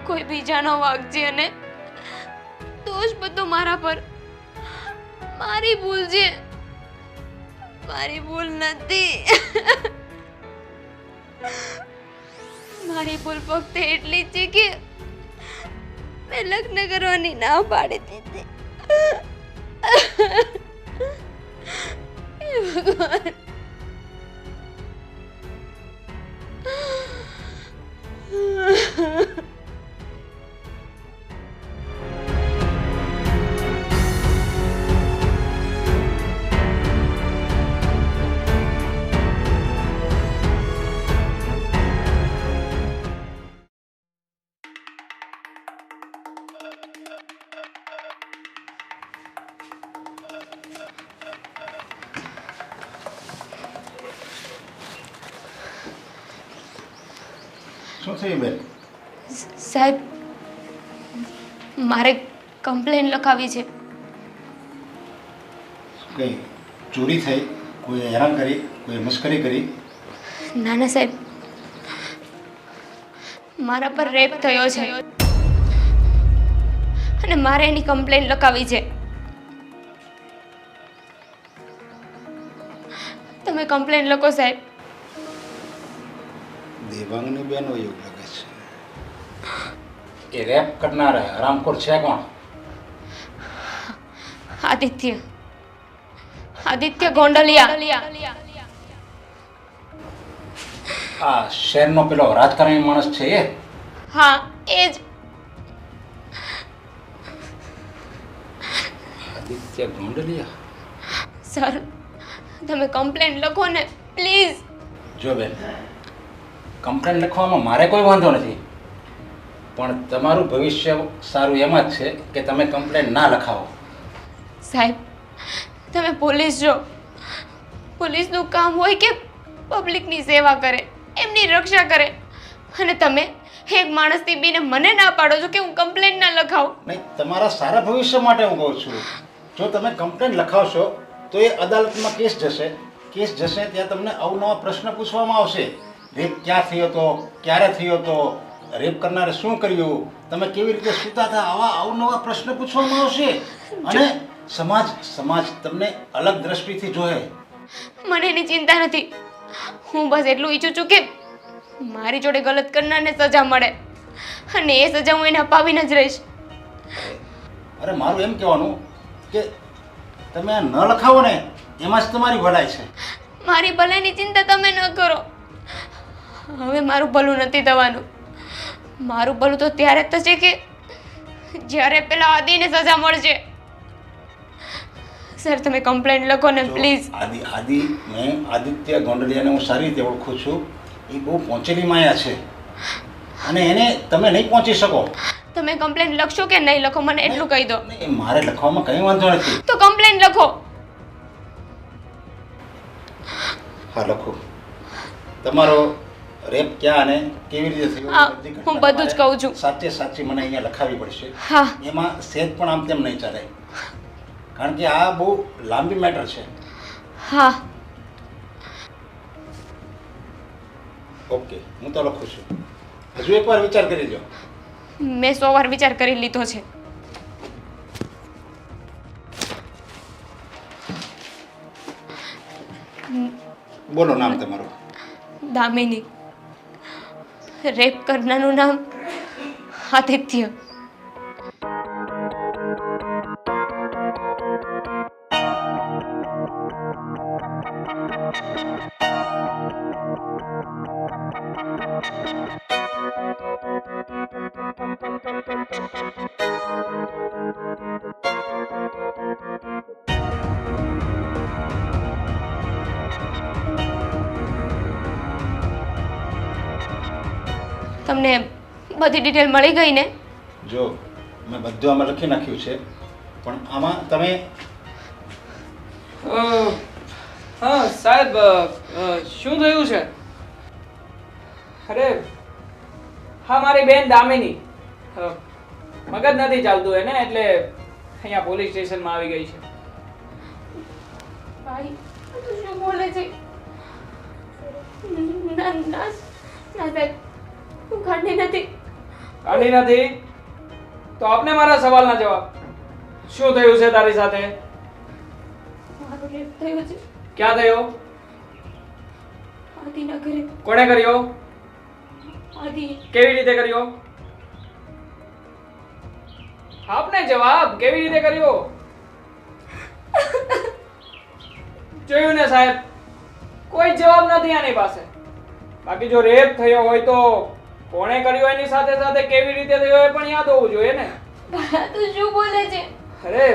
S2: કોઈ બીજાનો વાંક છે અને દોષ બધો મારા પર. મારી ભૂલ છે, મારી ભૂલ નથી. મારી ભૂલ ફક્ત એટલી જ છે કે મેં લગ્ન કરવાની ના પાડી દીધી. હે ભગવાન,
S6: શું થયું બેન?
S2: સાહેબ મારે કમ્પ્લેન લખાવી છે.
S6: કઈ ચોરી થઈ? કોઈ હેરાન કરી? કોઈ મસ્કરી કરી?
S2: ના ના સાહેબ, મારા પર રેપ થયો છે અને મારે એની કમ્પ્લેન લખાવી છે. તમે કમ્પ્લેન લખો સાહેબ.
S6: દેવાંગની બેન હોય એવું લાગે છે.
S7: એ રેપ કરનાર હરામખોર છે કોણ?
S2: આદિત્ય આદિત્ય ગોંડલિયા.
S7: આ શહેરનો પેલો રાજકારણી માણસ છે એ?
S2: હા એ જ.
S7: આદિત્ય ગોંડલિયા?
S2: સર તમે કમ્પ્લેન લખો ને પ્લીઝ.
S7: જો બેન, કમ્પ્લેન લખવામાં મારે કોઈ વાંધો નથી, પણ તમારું ભવિષ્ય સારું એમાં જ છે કે તમે કમ્પ્લેન ના લખાવો.
S2: સાહેબ તમે પોલીસ છો. પોલીસનું કામ હોય કે પબ્લિકની સેવા કરે, એમની રક્ષા કરે, અને તમે એક માણસથી બીને મને ના પાડો છો કે હું કમ્પ્લેન ના લખાવું.
S6: નહીં, તમારા સારા ભવિષ્ય માટે હું કહું છું. જો તમે કમ્પ્લેન લખાવશો તો એ અદાલતમાં કેસ જશે. કેસ જશે ત્યાં તમને અવનવા પ્રશ્ન પૂછવામાં આવશે. રેપ ક્યાં થયો હતો, ક્યારે થયો હતો, રેપ કરનારે શું કર્યું, તમે કેવી રીતે સૂતા હતા, આવા અવનવા પ્રશ્ન પૂછવામાં આવશે. અને સમાજ તમને અલગ દ્રષ્ટિથી જોહે.
S2: મને એની ચિંતા નથી. હું બસ એટલું ઈચ્છું છું કે મારી જોડે ગલત કરનારને સજા મળે, અને એ સજા હું એને અપાવીને જ રહીશ.
S6: અરે મારું એમ કહેવાનું કે તમે આ ન લખાવો ને એમાં જ તમારી ભલાઈ છે.
S2: મારી ભલાઈની ચિંતા તમે ન કરો. હવે મારું ભલું નથી થવાનું. મારું ભલું તો ત્યારે થશે કે જ્યારે પેલા આદિને સજા મળશે. સર તમે કમ્પ્લેન્ટ લખો ને
S6: જો
S2: પ્લીઝ.
S6: મેં આદિત્ય ગોંડલિયાને હું સારી રીતે ઓળખું છું. એ બહુ પહોંચેલી માયા છે અને એને તમે નહીં પહોંચી શકો.
S2: તમે કમ્પ્લેન્ટ લખશો કે નહીં લખો મને એટલું કહી દો.
S6: નહીં, મારે લખવામાં કંઈ વાંધો નથી.
S2: તો કમ્પ્લેન્ટ લખો.
S6: હા, લખો. તમારો રેપ ક્યાં અને કેવી રીતે થયો
S2: હા,
S6: બધી ઘટના
S2: હું બધું જ
S6: તમારે
S2: કહું છું.
S6: સાચે સાચી મને અહીંયા લખાવી પડશે.
S2: હા
S6: એમાં સહેજ પણ આમ તેમ નહીં ચાલે, કારણ કે આ બહુ લાંબી મેટર છે.
S2: હા
S6: ઓકે, હું તો લખું છું. હજુ એકવાર વિચાર કરી લો.
S2: મેં 100 વાર વિચાર કરી લીધો છે.
S6: બોલો નામ તમારું.
S2: દામિની. રેપ કરનારનું નામ આદિત્ય.
S3: તમને બધી ડિટેલ મળી ગઈ ને?
S6: જો મેં બધું આમાં લખી નાખ્યું છે, પણ આમાં તમે
S4: હા સાહેબ, શું થયું છે? અરે હા, મારી બેન દામિની મગજ નથી ચાલતું એને, એટલે અહીંયા પોલીસ સ્ટેશનમાં આવી ગઈ છે.
S3: ભાઈ તું શું બોલે છે? ના ના ના સાહેબ, હું ગાંડી નથી.
S4: કાઢી નથી તો આપને મારા સવાલના જવાબ. શું થયું છે તારી સાથે?
S3: મારો રેપ થયો છે
S4: ક્યાં થયો?
S3: આદિના ઘરે.
S4: કોણે કર્યો?
S3: આદિ.
S4: કેવી રીતે કર્યો? આપને જવાબ, કેવી રીતે કર્યો? જોયું ને સાહેબ, કોઈ જવાબ નથી આની પાસે. બાકી જો રેપ થયો હોય તો કોણે કર્યો એની સાથે સાથે કેવી રીતે થયો એ પણ યાદ હોવું જોઈએ ને.
S3: ભાઈ તું શું બોલે છે?
S4: અરે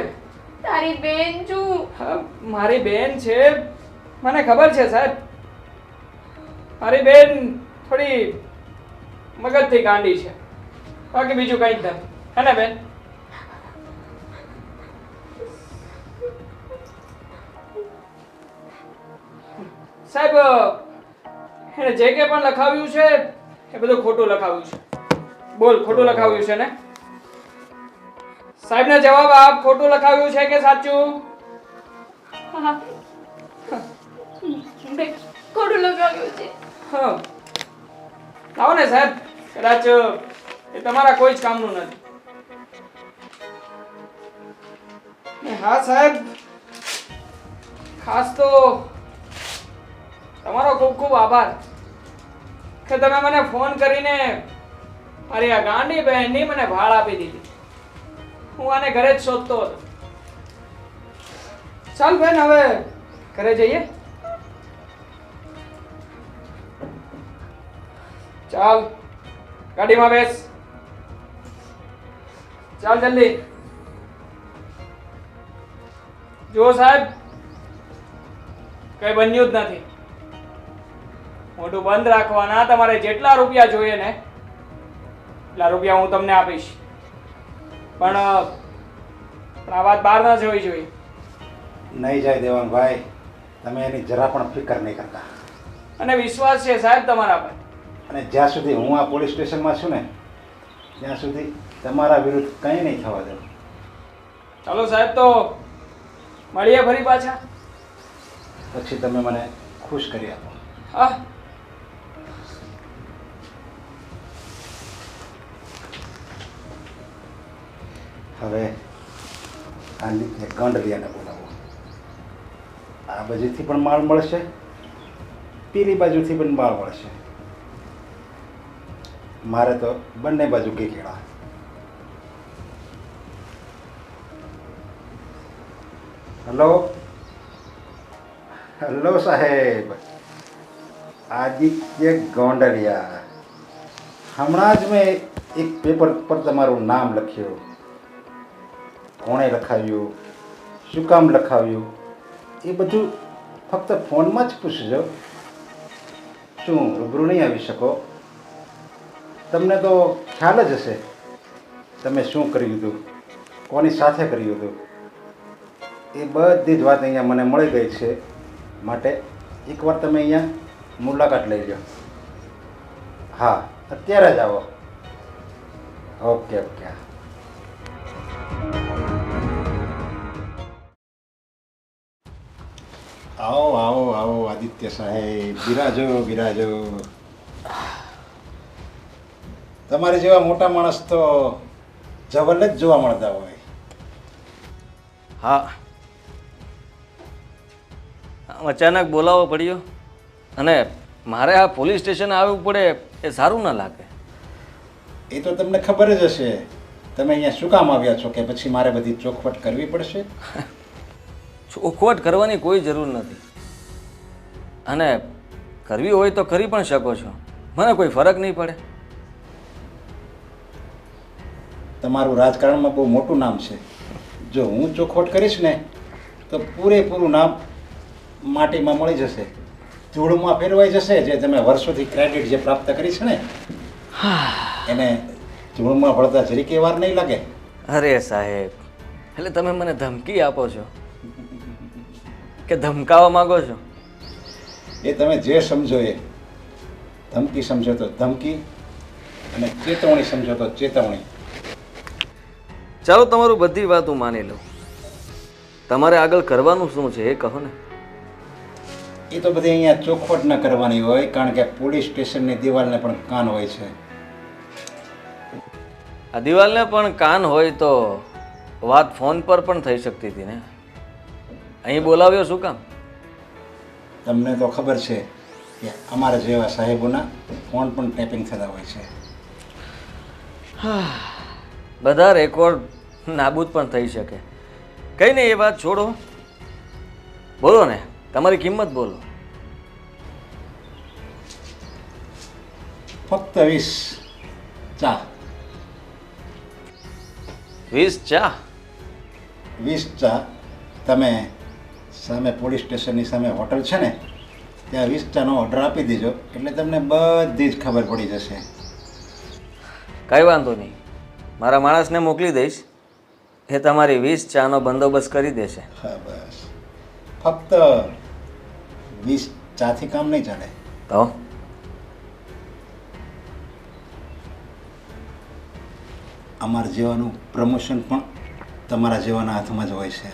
S3: તારી બેન છું.
S4: હા, મારી બેન છે, મને ખબર છે સાહેબ. મારી બેન થોડી મગજથી ગાંડી છે, બાકી બીજું કંઈ જ નથી, હે ને બેન? સાહેબ, એને જે કે પણ લખાવ્યું છે એ બધું ખોટું લખાવ્યું છે. બોલ, ખોટું લખાવ્યું છે ને? સાહેબને જવાબ આપ, ખોટું લખાવ્યું છે કે સાચું?
S3: હા મેં ખોટું લગાવ્યું છે.
S4: હા, આવો ને સાહેબ, કદાચ એ તમારા કોઈ જ કામનું નથી. ને હા સાહેબ, ખાસ તો તમારો ખૂબ ખૂબ આભાર કે તમે મને ફોન કરીને મારી આ ગાંડી બહેનની મને ભાળ આપી દીધી. હું આને ઘરે જ શોધતો હતો. ચાલ બેન, હવે ઘરે જઈએ. ચાલ, ગાડીમાં બેસ. ચાલ જલ્દી. જો સાહેબ, કઈ બન્યું જ નથી. મોઢું બંધ રાખવાના. તમારે જેટલા રૂપિયા જોઈએ ને એટલા રૂપિયા હું તમને આપીશ, પણ આ વાત બહાર ના જવી જોઈએ.
S6: નહીં જાય દેવાંગભાઈ, તમે એની જરા પણ ફિકર નહીં કરતા.
S4: અને વિશ્વાસ છે સાહેબ તમારા પર.
S6: અને જ્યાં સુધી હું આ પોલીસ સ્ટેશનમાં છું ને ત્યાં સુધી તમારા વિરુદ્ધ કંઈ નહીં થવા દઉં.
S4: ચાલો સાહેબ, તો મળીએ ફરી પાછા.
S6: પછી તમે મને ખુશ કરી આપો.
S4: હા,
S6: હવે આ ગંડલિયાને બોલાવો. આ બાજુથી પણ માળ મળશે, પેલી બાજુથી પણ માળ મળશે. મારે તો બંને બાજુ કેકેડા. હલો હલો સાહેબ, આદિત્ય ગોંડલિયા. હમણાં જ મેં એક પેપર પર તમારું નામ લખ્યું. કોણે લખાવ્યું, શું કામ લખાવ્યું, એ બધું ફક્ત ફોનમાં જ પૂછજો. શું રૂબરૂ નહીં આવી શકો? તમને તો ખ્યાલ જ હશે તમે શું કર્યું હતું, કોની સાથે કર્યું હતું. એ બધી જ વાત અહીંયા મને મળી ગઈ છે. માટે એકવાર તમે અહીંયા મુલાકાત લઈ લો. હા, અત્યારે જ આવો. Okay okay. આવો આવો આવો આદિત્ય સાહેબ, બિરાજો બિરાજો. તમારે જેવા મોટા માણસ તો જવલ જ જોવા મળતા હોય.
S1: હા, અચાનક બોલાવવો પડ્યો અને મારે આ પોલીસ સ્ટેશન આવવું પડે એ સારું ના લાગે.
S6: એ તો તમને ખબર જ હશે. તમે અહીંયા શું કામ આવ્યા છો કે પછી મારે બધી ચોખવટ કરવી પડશે?
S1: ચોખવટ કરવાની કોઈ જરૂર નથી, અને કરવી હોય તો કરી પણ શકો છો. મને કોઈ ફરક નહીં પડે.
S6: તમારું રાજકારણમાં બહુ મોટું નામ છે. જો હું ચોખવટ કરીશ ને તો પૂરેપૂરું નામ માટીમાં મળી જશે, ધૂળમાં ફેરવાઈ જશે. જે તમે વર્ષોથી ક્રેડિટ જે પ્રાપ્ત કરી છે ને એને ધૂળમાં ભળતા જરીકે વાર નહીં લાગે.
S1: અરે સાહેબ, એટલે તમે મને ધમકી આપો છો કે ધમકાવવા માંગો છો?
S6: એ તમે જે સમજો એ. ધમકી સમજો તો ધમકી અને ચેતવણી સમજો તો ચેતવણી.
S1: ચાલો, તમારું બધી વાત હું માની લઉં. તમારે આગળ કરવાનું શું છે એ કહો ને.
S6: એ તો બધી અહીંયા ચોખવટ ન કરવાની હોય, કારણ કે પોલીસ સ્ટેશનની દિવાલને પણ કાન હોય છે.
S1: આ દિવાલને પણ કાન હોય તો વાત ફોન પર પણ થઈ શકતી હતી ને. અહીં બોલાવ્યો શું કામ?
S6: તમને તો ખબર છે કે અમારા જેવા સાહેબોના ફોન પણ ટેપિંગ થતા હોય છે.
S1: બધા રેકોર્ડ નાબૂદ પણ થઈ શકે. કંઈ નહીં, એ વાત છોડો. બોલો ને, તમારી કિંમત બોલો.
S6: ફક્ત 20 ચા.
S1: 20 ચા?
S6: 20 ચા. તમે સામે પોલીસ સ્ટેશનની સામે હોટલ છે ને, ત્યાં 20 ચાનો ઓર્ડર આપી દેજો એટલે તમને બધી જ ખબર પડી જશે.
S1: કાંઈ વાંધો નહીં, મારા માણસને મોકલી દઈશ, એ તમારી 20 ચાનો બંદોબસ્ત કરી દેશે.
S6: હા બસ, ફક્ત 20 ચાથી કામ નહીં ચાલે.
S1: તો
S6: અમારા જેવાનું પ્રમોશન પણ તમારા જેવાના હાથમાં જ હોય છે.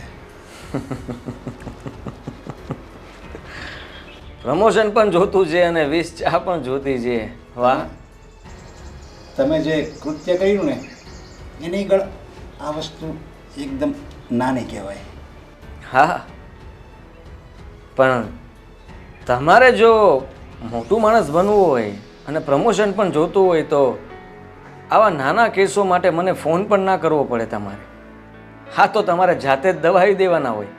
S1: પ્રમોશન પણ જોતું છે અને 20 ચા પણ જોતી છે. વાહ!
S6: તમે જે કૃત્ય કર્યું ને એની ગળ આ વસ્તુ એકદમ નાની કહેવાય.
S1: હા, પણ તમારે જો મોટું માણસ બનવું હોય અને પ્રમોશન પણ જોતું હોય તો આવા નાના કેસો માટે મને ફોન પણ ના કરવો પડે તમારે. હા, તો તમારે જાતે જ દબાવી દેવાના હોય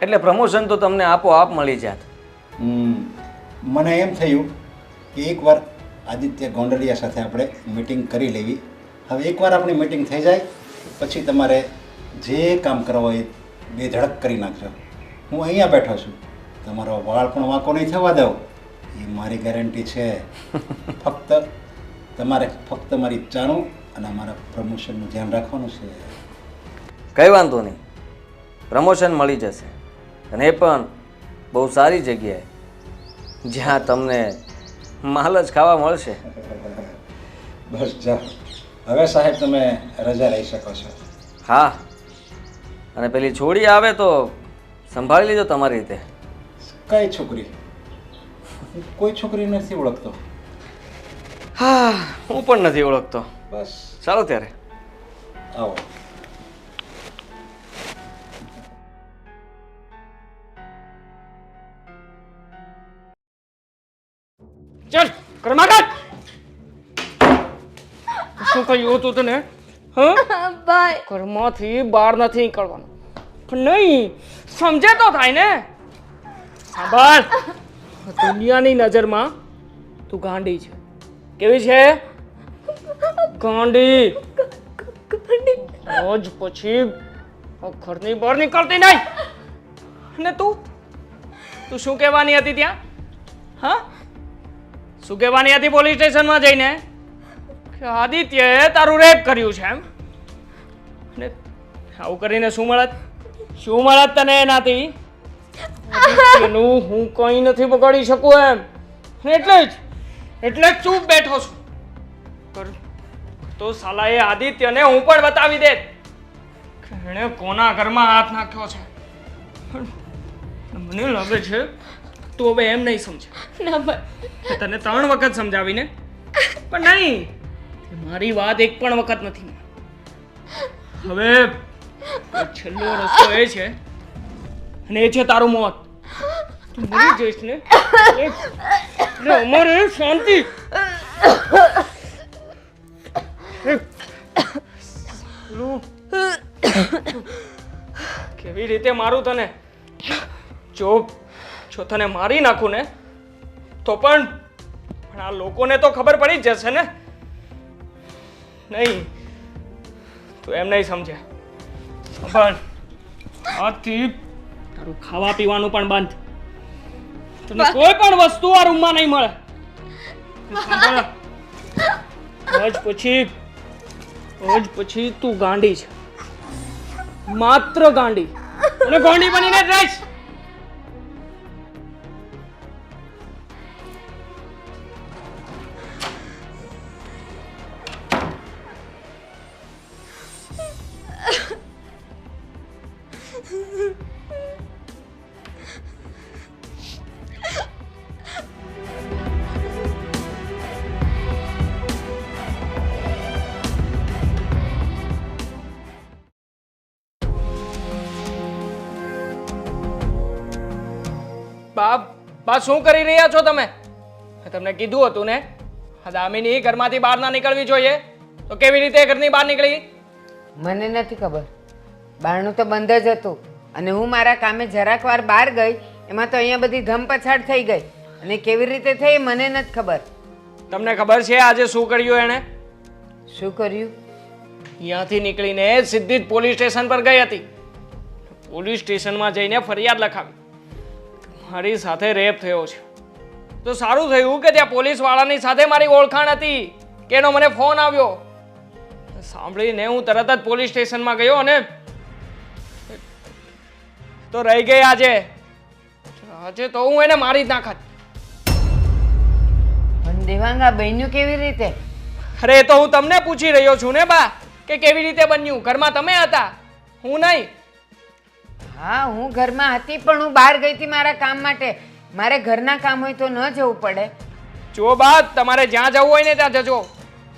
S1: એટલે પ્રમોશન તો તમને આપોઆપ મળી જાત.
S6: મને એમ થયું કે એકવાર આદિત્ય ગોંડલિયા સાથે આપણે મીટિંગ કરી લેવી. હવે એકવાર આપણી મીટિંગ થઈ જાય પછી તમારે જે કામ કરવા હોય બે ધડક કરી નાખજો. હું અહીંયા બેઠો છું, તમારો વાળ પણ વાંકો નહીં થવા દઉં, એ મારી ગેરંટી છે. ફક્ત મારી ચાનું અને મારા પ્રમોશનનું ધ્યાન રાખવાનું છે.
S1: કંઈ વાંધો નહીં, પ્રમોશન મળી જશે અને એ પણ બહુ સારી જગ્યાએ જ્યાં તમને માલ જ ખાવા મળશે.
S6: બસ જાઓ, હવે સાહેબ તમે રજા લઈ શકો છો.
S1: હા, અને પેલી છોડી આવે તો સંભાળી લીધો તમારી રીતે.
S6: કઈ છોકરી? કોઈ છોકરી નથી ઓળખતો.
S1: હા, હું પણ નથી ઓળખતો.
S6: બસ
S1: ચાલો ત્યારે.
S6: આવો.
S4: ચાલ કર્માકાંડ. શું કહ્યું હતું તને? હા,
S3: ભાઈ
S4: ઘરમાંથી બહાર નથી નીકળવાનું. પણ નહીં સમજે તો થાય ને. સાંભળ, દુનિયાની નજરમાં તું ગાંડી છે. કેવી છે? ગાંડી. રોજ પછી ઘરની બહાર નીકળતી નહીં. અને તું શું કહેવાની હતી ત્યાં? હા, શું કહેવાની હતી પોલીસ સ્ટેશનમાં જઈને? કે આદિત્યએ તારું રેપ કર્યું છે એમ? અને આવું કરીને શું મળત? શું મળત તને એનાથી? આદિત્યનું હું કંઈ નથી બગાડી શકું એમ. એટલે જ ચૂપ બેઠો છું. તો સાલા એ આદિત્યને હું પણ બતાવી દે કે એણે કોના ઘરમાં હાથ નાખ્યો છે. મને લાગે છે તું હવે એમ નહીં સમજે.
S3: ના ભાઈ,
S4: તને 3 વખત સમજાવીને પણ નહીં, મારી વાત એક પણ વખત નથી. હવે છેલ્લો રસ્તો એ છે અને એ છે તારું મોત. તું મરી જઈશ ને એટલે અમારે શાંતિ. કેવી રીતે મારું તને? જો તને મારી નાખું ને તો પણ આ લોકોને તો ખબર પડી જ જશે ને. નહીં, તું એમ નહીં સમજે. પણ આજથી તારું ખાવા પીવાનું પણ બંધ. તને કોઈ પણ વસ્તુ આ રૂમમાં નહીં મળે. સાંભળ. આજ પછી તું ગાંડી છે, માત્ર ગાંડી, અને ગાંડી બનીને જ રહીશ. બા શું કરી રહ્યા છો તમે? તમને કીધું હતું ને દામિની ઘરમાંથી બહાર ના નીકળવી જોઈએ, તો કેવી રીતે ઘરની બહાર નીકળી?
S5: મને નથી ખબર. બારણું તો બંધ જ હતું અને હું મારા કામે જરાક વાર બહાર ગઈ, એમાં તો અહીંયા બધી ધમપછાડ થઈ ગઈ. અને કેવી રીતે થઈ મને નથી ખબર.
S4: તમને ખબર છે આજે શું કર્યું એણે?
S5: શું કર્યું?
S4: અહીંયાથી નીકળીને સીધી જ પોલીસ સ્ટેશન પર ગઈ હતી. પોલીસ સ્ટેશનમાં જઈને ફરિયાદ લખાવી, મારી સાથે રેપ થયો છે. તો સારું થયું કે ત્યાં પોલીસ વાળાની સાથે મારી ઓળખાણ હતી કે એનો મને ફોન આવ્યો. સાંભળીને હું તરત જ પોલીસ સ્ટેશનમાં ગયો અને તો રહી ગઈ. આજે તો હું એને મારી જ નાખત.
S5: પણ દેવાંગા બન્યું કેવી રીતે?
S4: અરે તો હું તમને પૂછી રહ્યો છું ને બા, કે કેવી રીતે બન્યું? ઘરમાં તમે હતા, હું નહીં.
S5: હા, હું ઘરમાં હતી પણ હું બહાર ગઈ હતી મારા કામ માટે. મારે ઘરના કામ હોય તો ન જવું પડે?
S4: જો બા, તમારે જ્યાં જવું હોય ને ત્યાં જજો,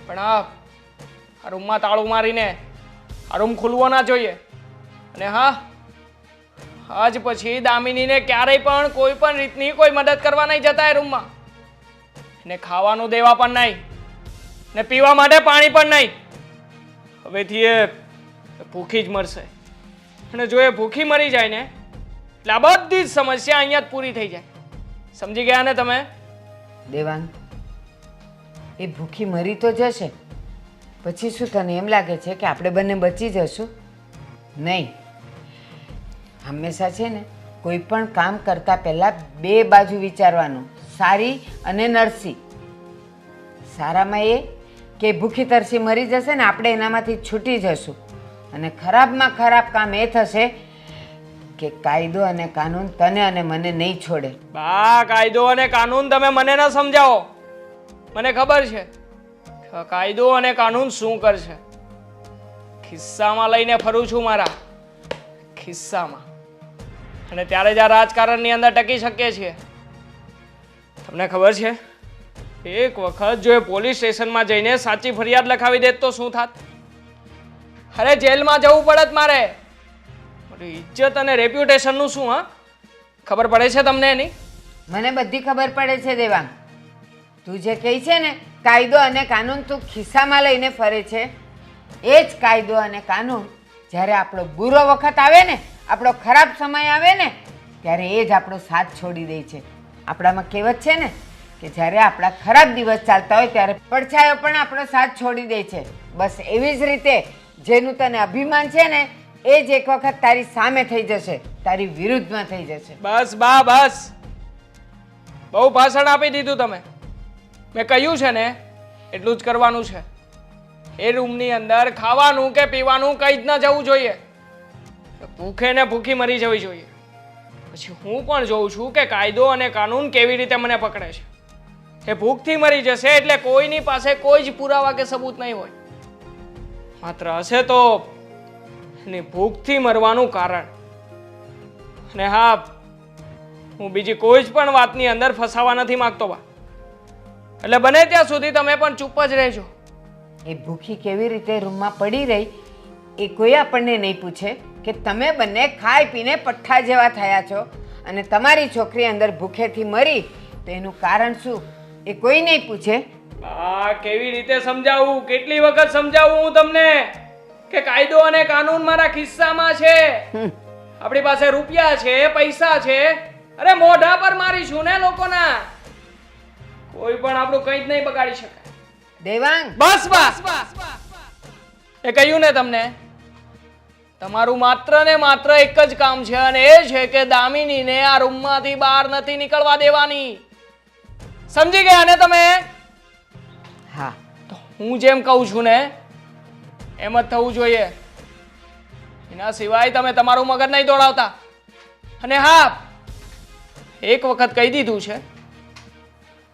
S4: પણ આ રૂમમાં તાળું મારીને આ રૂમ ખુલવો ના જોઈએ. અને હા, આજ પછી દામિનીને ક્યારેય પણ કોઈ પણ રીતની કોઈ મદદ કરવા નહીં જતા એ રૂમમાં. ને ખાવાનું દેવા પણ નહીં, ને પીવા માટે પાણી પણ નહીં. હવેથી એ ભૂખી જ મરશે. અને જો એ ભૂખી મરી જાય ને એટલે આ બધી જ સમસ્યા અહીંયા જ પૂરી થઈ જાય. સમજી ગયા ને તમે?
S5: દેવાંગ, એ ભૂખી મરી તો જશે, પછી શું તને એમ લાગે છે કે આપણે બંને બચી જશું? નહીં. હંમેશા છે ને કોઈ પણ કામ કરતા પહેલા બે બાજુ વિચારવાનું, સારી અને નરસી. સારામાં એ કે ભૂખી તરસી મરી જશે ને આપણે એનામાંથી છૂટી જશું, અને ખરાબમાં ખરાબ કામ એ થશે કે કાયદો અને કાનૂન તને અને મને નહીં છોડે.
S4: બા, કાયદો અને કાનૂન તમે મને ન સમજાવો. મને ખબર છે કે કાયદો અને કાનૂન શું કરશે. ખિસ્સામાં લઈને ફરું છું, મારા ખિસ્સામાં. અને ત્યારે જ આ રાજકારણની અંદર ટકી શકીએ છીએ. તમને ખબર છે એક વખત જો એ પોલીસ સ્ટેશનમાં જઈને સાચી ફરિયાદ લખાવી દેત તો શું થાત? અરે જેલમાં જવું પડત મારે. ઇજ્જત અને રેપ્યુટેશનનું શું? હા, ખબર પડે છે તમને એની?
S5: મને બધી ખબર પડે છે દેવાંગ. તું જે કહે છે ને કાયદો અને કાનૂન તું ખિસ્સામાં લઈને ફરે છે, એ જ કાયદો અને કાનૂન જ્યારે આપણો બુરો વખત આવે ને, આપણો ખરાબ સમય આવે ને, ત્યારે એ જ આપણો સાથ છોડી દે છે. આપણામાં કહેવત છે ને કે જ્યારે આપણા ખરાબ દિવસ ચાલતા હોય ત્યારે પડછાયો પણ આપણો સાથ છોડી દે છે. બસ એવી જ રીતે જેનું તને અભિમાન છે ને એ જ એક વખત તારી સામે થઈ જશે, તારી વિરુદ્ધમાં થઈ જશે.
S4: બસ બા, બસ. બહુ ભાષણ આપી દીધું તમે. મેં કહ્યું છે ને એટલું જ કરવાનું છે. એ રૂમની અંદર ખાવાનું કે પીવાનું કંઈ જ ન જવું જોઈએ. ભૂખે ને ભૂખી મરી જવી જોઈએ. પછી હું પણ જોઉં છું કે કાયદો અને કાનૂન કેવી રીતે મને પકડે છે. એ ભૂખથી મરી જશે એટલે કોઈની પાસે કોઈ જ પુરાવા કે સબૂત નહીં હોય. માત્ર હશે તો એની ભૂખથી મરવાનું કારણ. અને હા, હું બીજી કોઈ જ પણ વાતની અંદર ફસાવા નથી માંગતો બા. એટલે બને ત્યાં સુધી તમે પણ ચૂપ જ રહેજો.
S5: એ ભૂખી કેવી રીતે રૂમમાં પડી રહી એ કોઈ આપણને નહીં પૂછે કે તમે બંને ખાઈ પીને પઠ્ઠા જેવા થયા છો અને તમારી છોકરી અંદર ભૂખેથી મરી તો એનું કારણ શું એ કોઈ નહીં પૂછે.
S4: આ કેવી રીતે સમજાવું? કેટલી વખત સમજાવું હું તમને કે કાયદો અને કાનૂન મારા ખિસ્સામાં છે. આપણી પાસે રૂપિયા છે, પૈસા છે. અરે મોઢા પર મારીશું ને લોકોના. કોઈ પણ આપણું કંઈ જ નહીં બગાડી શકે.
S5: દેવાંગ,
S4: બસ બસ. એ કહ્યું ને તમને, તમારું માત્ર ને માત્ર એક જ કામ છે અને એ છે કે દામિનીને આ રૂમમાંથી બહાર નથી નીકળવા દેવાની. સમજી ગયા ને તમે?
S5: હા.
S4: તો હું જેમ કહું છું ને એમ જ થવું જોઈએ. એના સિવાય તમે તમારું મગજ નહીં દોડાવતા. અને હા, એક વખત કહી દીધું છે,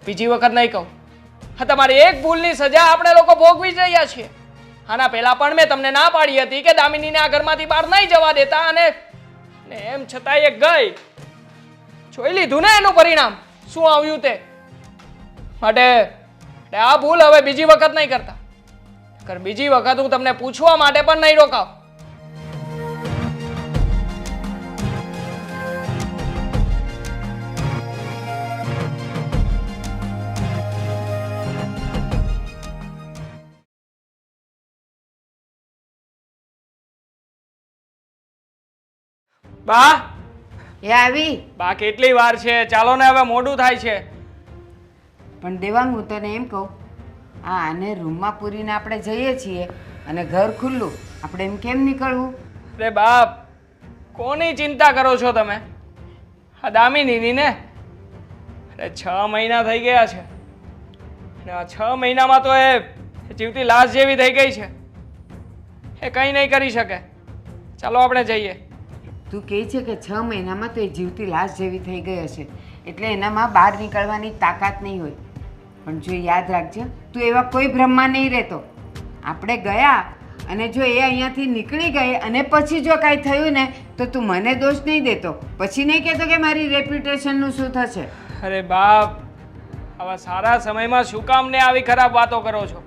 S4: બીજી વખત નહીં કહું. હા, તમારી એક ભૂલની સજા આપણે લોકો ભોગવી જ રહ્યા છીએ. આના પહેલા પણ મેં તમને ના પાડી હતી કે દામિનીને આ ઘરમાંથી બહાર નહીં જવા દેતા, અને એમ છતાં એ ગઈ. જોઈ લીધું ને એનું પરિણામ શું આવ્યું તે. માટે આ ભૂલ હવે બીજી વખત નહીં કરતા. બીજી વખત હું તમને પૂછવા માટે પણ નહીં રોકાવ. બા,
S5: એ આવી.
S4: બા કેટલી વાર છે? ચાલો ને, હવે મોડું થાય છે.
S5: પણ દેવાંગ, હું તને એમ કહું, આને રૂમમાં પૂરીને આપણે જઈએ છીએ અને ઘર ખુલ્લું, આપણે એમ કેમ નીકળવું?
S4: અરે બાપ, કોની ચિંતા કરો છો તમે? આ દામિનીની ને. અરે 6 મહિના થઈ ગયા છે અને આ 6 મહિનામાં તો એ જીવતી લાશ જેવી થઈ ગઈ છે. એ કંઈ નહીં કરી શકે. ચાલો આપણે જઈએ.
S5: તું કહે છે કે 6 મહિનામાં તો એ જીવતી લાશ જેવી થઈ ગઈ હશે, એટલે એનામાં બહાર નીકળવાની તાકાત નહીં હોય. પણ જો યાદ રાખજે, તું એવા કોઈ ભ્રમમાં નહીં રહેતો. આપણે ગયા અને જો એ અહીંયાથી નીકળી ગઈ અને પછી જો કાંઈ થયું ને તો તું મને દોષ નહીં દેતો, પછી નહીં કહેતો કે મારી રેપ્યુટેશનનું શું થશે.
S4: અરે બાપ, આવા સારા સમયમાં શું કામ ને આવી ખરાબ વાતો કરો છો?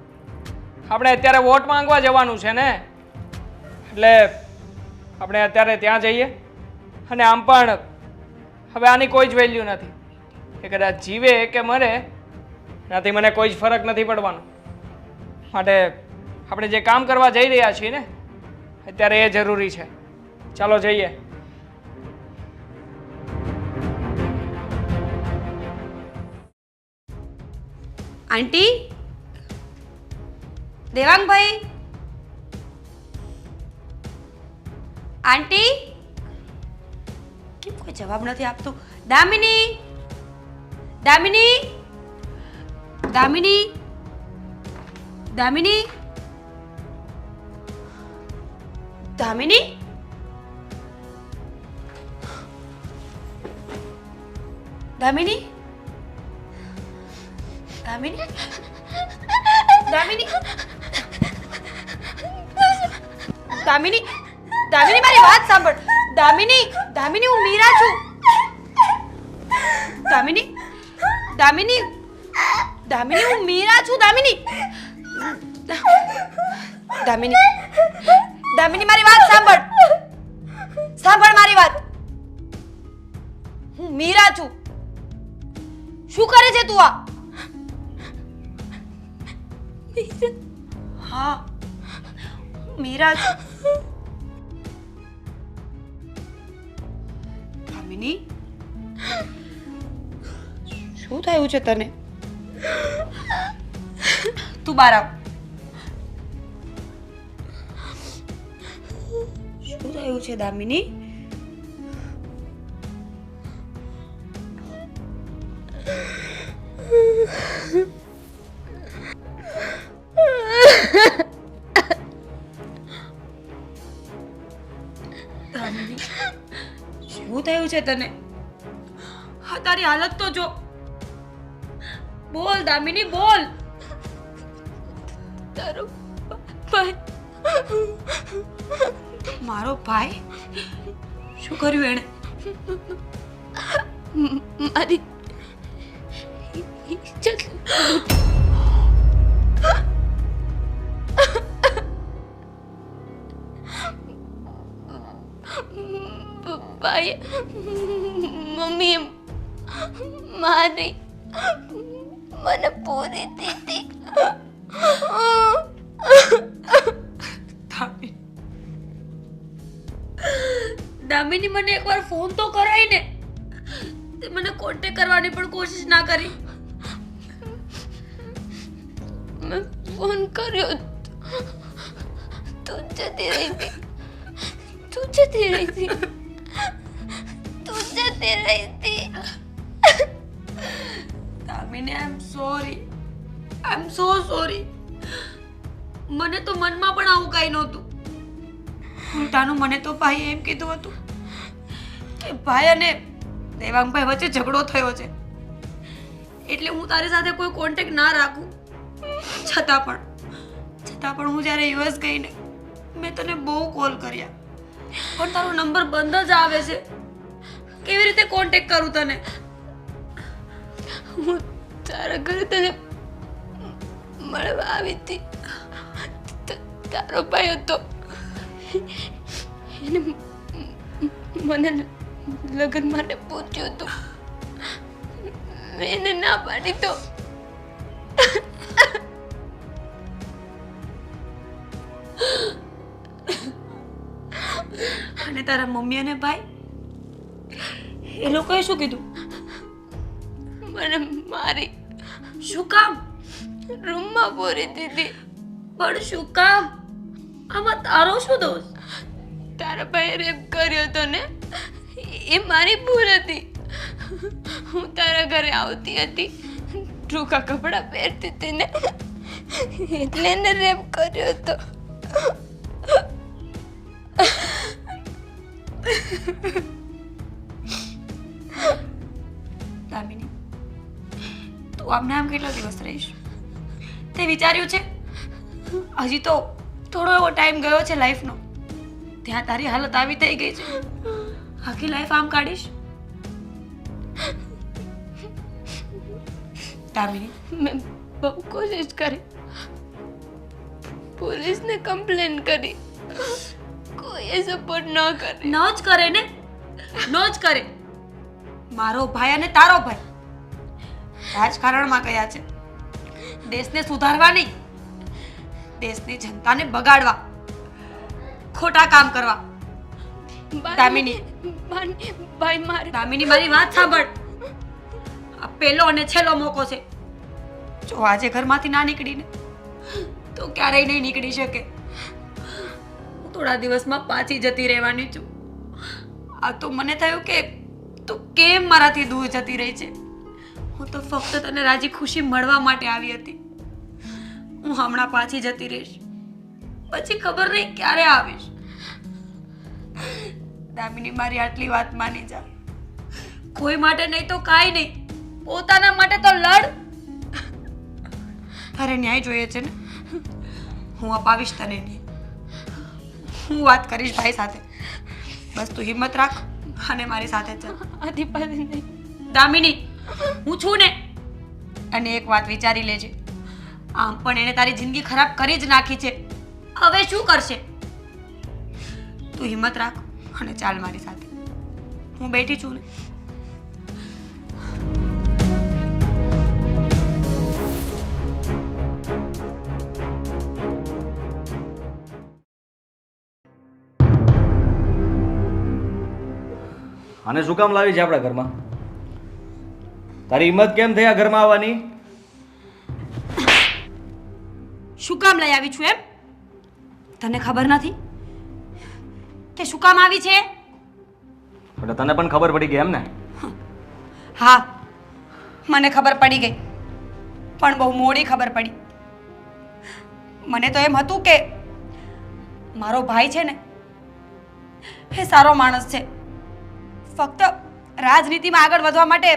S4: આપણે અત્યારે વોટ માંગવા જવાનું છે ને, એટલે આપણે અત્યારે ત્યાં જઈએ. અને આમ પણ હવે આની કોઈ જ વેલ્યુ નથી. એ કદાચ જીવે કે મરે એનાથી મને કોઈ જ ફરક નથી પડવાનો. માટે આપણે જે કામ કરવા જઈ રહ્યા છીએ ને અત્યારે એ જરૂરી છે. ચાલો જઈએ.
S2: આંટી, દેવાંગભાઈ, આંટી, કેમ કોઈ જવાબ નથી આપતું? દામિની, દામિની, દામિની, દામિની, દામિની, દામિની, દામિની, દામિની, દામિની, દામિની, મારી વાત સાંભળ. દામિની, દામિની, હું મીરા છું. દામિની, દામિની, દામિની, હું મીરા છું. દામિની, દામિની, દામિની, મારી વાત સાંભળ. સાંભળ મારી વાત. હું મીરા છું. શું કરે છે તું આ? હા, હું મીરા છું. દામિની, શું થયું છે તને? તું બહાર આવ. શું થયું છે દામિની? દામિની, શું થયું છે તને? હા, તારી હાલત તો જો. બોલ દામિની, બોલ. તારો ભાઈ. મારો ભાઈ? શું કર્યું એણે? મારી ઇજ્જત. ભાઈ, મમ્મી મારી મને પૂરી દીધી. દામિની, મને એકવાર ફોન તો કરાય ને. તે મને કોન્ટેક્ટ કરવાની પણ કોશિશ ના કરી. મેં ફોન કર્યો
S3: તું જતી રહી હતી, તું જતી રહી હતી, તું જતી રહી હતી.
S2: Damini, I am sorry, I am so sorry. મને તો મનમાં પણ આવું કાંઈ નહોતું. ઉલટાનું મને તો ભાઈએ એમ કીધું હતું કે ભાઈ અને દેવાંગભાઈ વચ્ચે ઝઘડો થયો છે, એટલે હું તારી સાથે કોઈ કોન્ટેક્ટ ના રાખું. છતાં પણ હું જ્યારે યુએસ ગઈ ને, મેં તને બહુ કોલ કર્યા, પણ તારો નંબર બંધ જ આવે છે. કેવી રીતે કોન્ટેક્ટ કરું તને?
S3: હું તારા ઘરે તને મળવા આવી હતી. તારો ભાઈ હતો, એને મને લગ્ન માટે પૂછ્યું હતું. મેં એને ના પાડી તો
S2: અને તારા મમ્મી અને ભાઈ, એ લોકોએ શું કીધું?
S3: મને મારી
S2: શું કામ?
S3: રૂમમાં પૂરી દીધી.
S2: પણ શું કામ? આમાં તારો શું દોષ?
S3: તારા ભાઈએ રેપ કર્યો હતો ને, એ મારી ભૂલ હતી. હું તારા ઘરે આવતી હતી, ટૂંકા કપડાં પહેરતી હતી ને, એટલે એને રેપ કર્યો હતો.
S2: દામિની, તું આમને આમ કેટલો દિવસ રહીશ? તે વિચાર્યું છે? હજી તો થોડો એવો ટાઈમ ગયો છે લાઈફનો, ત્યાં તારી હાલત આવી થઈ ગઈ છે. આખી લાઈફ આમ કાઢીશ? દામિની,
S3: મેં બહુ કોશિશ કરી, પોલીસને કમ્પ્લેન કરી, કોઈએ સપોર્ટ ન કરે.
S2: ન જ કરે ને, ન જ કરે. મારો ભાઈ અને તારો ભાઈ રાજકારણમાં ગયા છે, દેશને સુધારવા નહીં, દેશની જનતાને બગાડવા, ખોટા કામ કરવા. દામિની,
S3: ભાઈ મારે
S2: દામિની, મારી વાત સાંભળ. આ પહેલો અને છેલ્લો મોકો છે. જો આજે ઘરમાંથી ના નીકળીને તો ક્યારેય નહીં નીકળી શકે. હું થોડા દિવસમાં પાછી જતી રહેવાની છું. આ તો મને થયું કે તું કેમ મારાથી દૂર જતી રહી છે. હું તો ફક્ત તને રાજી ખુશી મળવા માટે આવી હતી. હું હમણાં પાછી જતી રહીશ, પછી ખબર નહીં ક્યારે આવીશ. દામિની, મારી આટલી વાત માની જા. કોઈ માટે નહીં તો કાંઈ નહીં, પોતાના માટે તો લડ. તારે ન્યાય જોઈએ છે ને? હું અપાવીશ તને ન્યાય. હું વાત કરીશ ભાઈ સાથે. બસ તું હિંમત રાખ અને મારી સાથે ચાલ.
S3: આથી પાસે નહીં.
S2: દામિની, હું છું ને. અને એક વાત વિચારી લેજે, આમ પણ એને તારી જિંદગી ખરાબ કરી જ નાખી છે. હવે શું કરશે? તું હિંમત રાખ અને ચાલ મારી સાથે. હું બેઠી છું ને.
S1: આને શું કામ લાવી છે આપણા ઘરમાં? તારી હિંમત કેમ થઈ આ ઘરમાં આવવાની?
S2: શું કામ લઈ આવી છું એમ? તને ખબર નથી કે શું કામ આવી છે?
S1: એટલે તને પણ ખબર પડી ગઈ એમ ને?
S2: હા, મને ખબર પડી ગઈ, પણ બહુ મોડી ખબર પડી. મને તો એમ હતું કે મારો ભાઈ છે ને એ સારો માણસ છે, ફક્ત રાજનીતિમાં આગળ વધવા માટે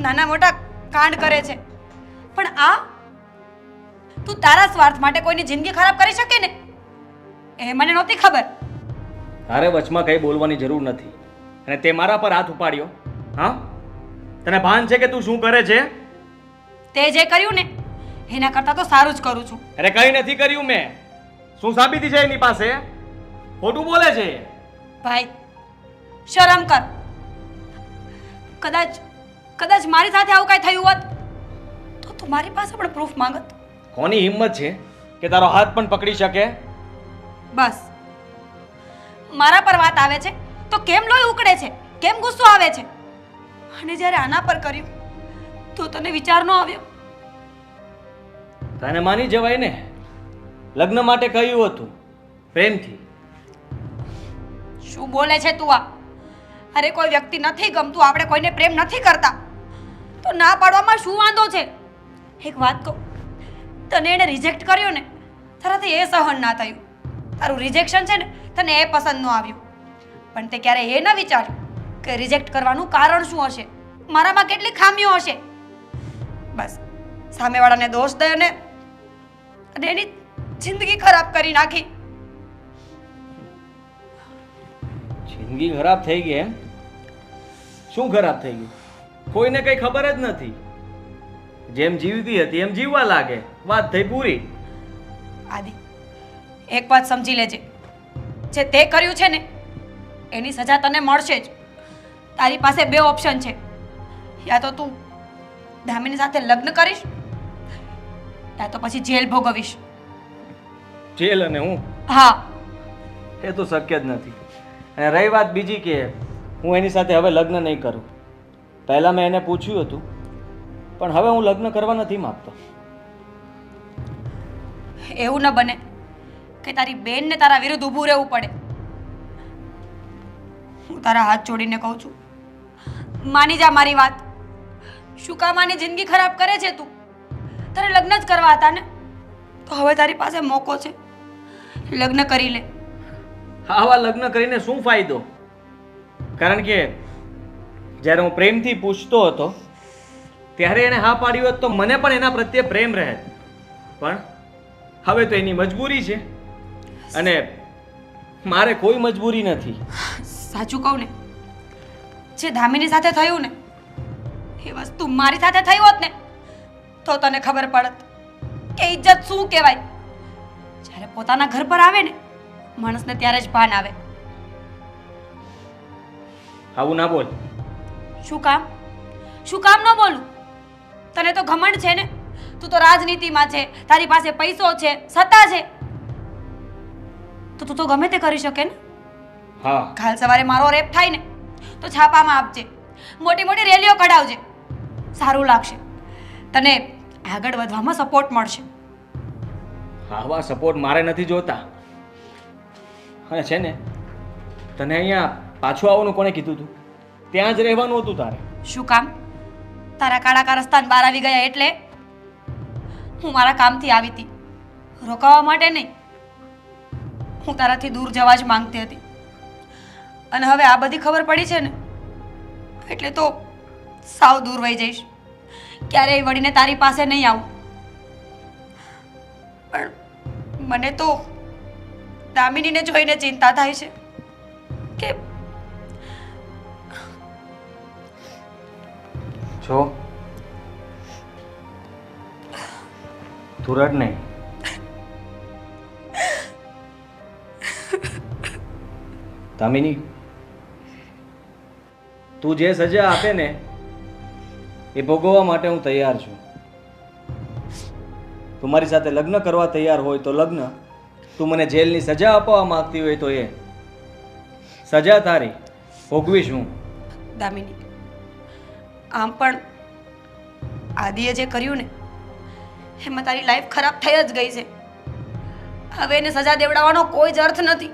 S2: નાના મોટા કાંડ કરે છે. પણ આ તું તારા સ્વાર્થ માટે કોઈની જિંદગી ખરાબ કરી શકે ને, એ મને નહોતી ખબર.
S1: તારે વચમાં કંઈ બોલવાની જરૂર નથી. અને તે મારા પર હાથ ઉપાડ્યો. હા, તને ભાન છે કે તું શું કરે છે?
S2: તે જે કર્યું ને એના કરતાં તો સારું જ કરું છું.
S1: અરે કંઈ નથી કર્યું મેં. શું સાબિતી છે એની પાસે? ખોટું બોલે છે.
S2: ભાઈ, શરમ કર. કદાચ મારી સાથે આવું કાંઈ થયું હોત તો તું મારી પાસે પણ પ્રૂફ માંગત.
S1: કોની હિંમત છે કે તારો હાથ પણ પકડી શકે?
S2: બસ મારા પર વાત આવે છે તો કેમ લોહી ઉકળે છે, કેમ ગુસ્સો આવે છે? અને જ્યારે આના પર કર્યું તો તને વિચાર ન આવ્યો?
S1: તને માની જવાય ને. લગ્ન માટે કહ્યું હતું, પ્રેમથી.
S2: શું બોલે છે તું આ? અરે કોઈ વ્યક્તિ નથી ગમતું, આપણે કોઈને પ્રેમ નથી કરતા, તો ના પાડવામાં શું વાંધો છે? એક વાત કહું, તને એને રિજેક્ટ કર્યો ને, તારાથી એ સહન ના થયું. તારું રિજેક્શન છે ને, તને એ પસંદ ન આવ્યું, પણ તે ક્યારે એ ન વિચાર્યું કે રિજેક્ટ કરવાનું કારણ શું હશે, મારામાં કેટલી ખામીઓ હશે. બસ સામેવાળાને દોષ દે અને એની જિંદગી ખરાબ કરી નાખી.
S1: જિંદગી ખરાબ થઈ ગઈ એમ? શું ખરાબ થઈ ગયું? કોઈને કંઈ ખબર જ નથી. જેમ જીવતી હતી એમ જીવવા લાગે, વાત થઈ પૂરી.
S2: આદિ, એક વાત સમજી લેજે, જે તે કર્યું છે ને એની સજા તને મળશે જ. તારી પાસે બે ઓપ્શન છે, યા તો તું દામિની સાથે લગ્ન કરીશ, યા તો પછી જેલ ભોગવીશ.
S1: જેલ અને હું?
S2: હા,
S1: એ તો શક્ય જ નથી. અને રહી વાત બીજી કે હું એની સાથે હવે લગ્ન નહીં કરું. પહેલાં મેં એને પૂછ્યું હતું, પણ હવે હું લગ્ન કરવા નથી માગતો.
S2: એવું ન બને કે તારી બેનને તારા વિરુદ્ધ ઊભું રહેવું પડે. હું તારા હાથ જોડીને કહું છું, માની જા મારી વાત. શું કામ આની જિંદગી ખરાબ કરે છે તું? તારે લગ્ન જ કરવા હતા ને, તો હવે તારી પાસે મોકો છે, લગ્ન કરી લે.
S1: આવા લગ્ન કરીને શું ફાયદો? કારણ કે જ્યારે હું પ્રેમથી પૂછતો હતો ત્યારે એને હા પાડ્યું હોત તો મને પણ એના પ્રત્યે પ્રેમ રહે, પણ હવે તો એની મજબૂરી છે અને મારે કોઈ મજબૂરી નથી.
S2: સાચું કહું ને, જે દામિની સાથે થયું ને એ વસ્તુ મારી સાથે થઈ હોત ને તો તને ખબર પડત કે ઇજ્જત શું કહેવાય. જ્યારે પોતાના ઘર પર આવે ને માણસને ત્યારે જ ભાન આવે.
S1: આવું ના બોલ.
S2: શું કામ? શું કામ ન બોલું? તને તો ઘમંડ છે ને, તું તો રાજનીતિમાં છે, તારી પાસે પૈસો છે, સત્તા છે, તો તું તો ગમે તે કરી શકે ને.
S1: હા,
S2: કાલ સવારે મારો રેપ થાય ને તો છાપામાં આપજે, મોટી મોટી રેલીઓ કઢાવજે, સારું લાગશે, તને આગળ વધવામાં સપોર્ટ મળશે.
S1: આવા સપોર્ટ મારે નથી જોતા. અને છે ને, તને અહીંયા પાછું આવવાનું કોણે કીધું હતું? ત્યાં જ રહેવાનું હતું તારે.
S2: શું કામ? તારા કાળા કારસ્તાન બહાર આવી ગયા એટલે? હું મારા કામથી આવી હતી, રોકાવા માટે નહીં. હું તારાથી દૂર જવા જ માંગતી હતી, અને હવે આ બધી ખબર પડી છે ને એટલે તો સાવ દૂર વહી જઈશ. ક્યારેય વળીને તારી પાસે નહીં આવું. પણ મને તો દામિનીને જોઈને ચિંતા થાય છે કે
S1: છો તું રડ નહીં. દામિની, તું જે સજા આપે ને એ ભોગવવા માટે હું તૈયાર છું. તું મારી સાથે લગ્ન કરવા તૈયાર હોય તો લગ્ન, તું મને જેલની સજા આપવા માંગતી હોય તો એ સજા તારી ભોગવીશ હું.
S2: દામિની, આમ પણ આદિએ જે કર્યું ને એમાં તારી લાઈફ ખરાબ થઈ જ ગઈ છે. હવે એને સજા દેવડાવવાનો કોઈ જ અર્થ નથી.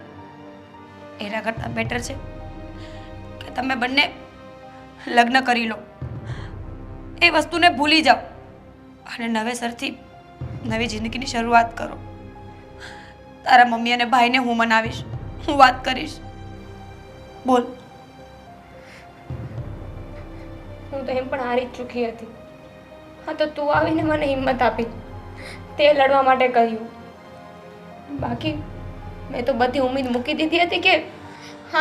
S2: એના કરતાં બેટર છે કે તમે બંને લગ્ન કરી લો, એ વસ્તુને ભૂલી જાઓ અને નવેસરથી નવી જિંદગીની શરૂઆત કરો. તારા મમ્મી અને ભાઈને હું મનાવીશ, હું વાત કરીશ. બોલ.
S3: હું તો એમ પણ હારી જ ચૂકી હતી. હા, તો તું આવીને મને હિંમત આપી, તે લડવા માટે કહ્યું. બાકી મેં તો બધી ઉમ્મીદ મૂકી દીધી હતી કે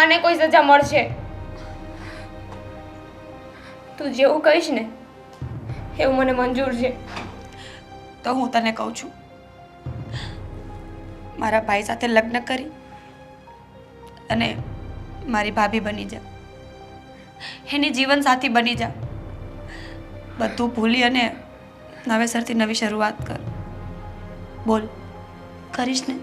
S3: આને કોઈ સજા મળશે. તું જેવું કહીશ ને એવું મને મંજૂર છે.
S2: તો હું તને કહું છું, મારા ભાઈ સાથે લગ્ન કરી અને મારી ભાભી બની જા, એની જીવનસાથી બની જા. બધું ભૂલી અને નવેસરથી નવી શરૂઆત કર. બોલ, કરીશ ને?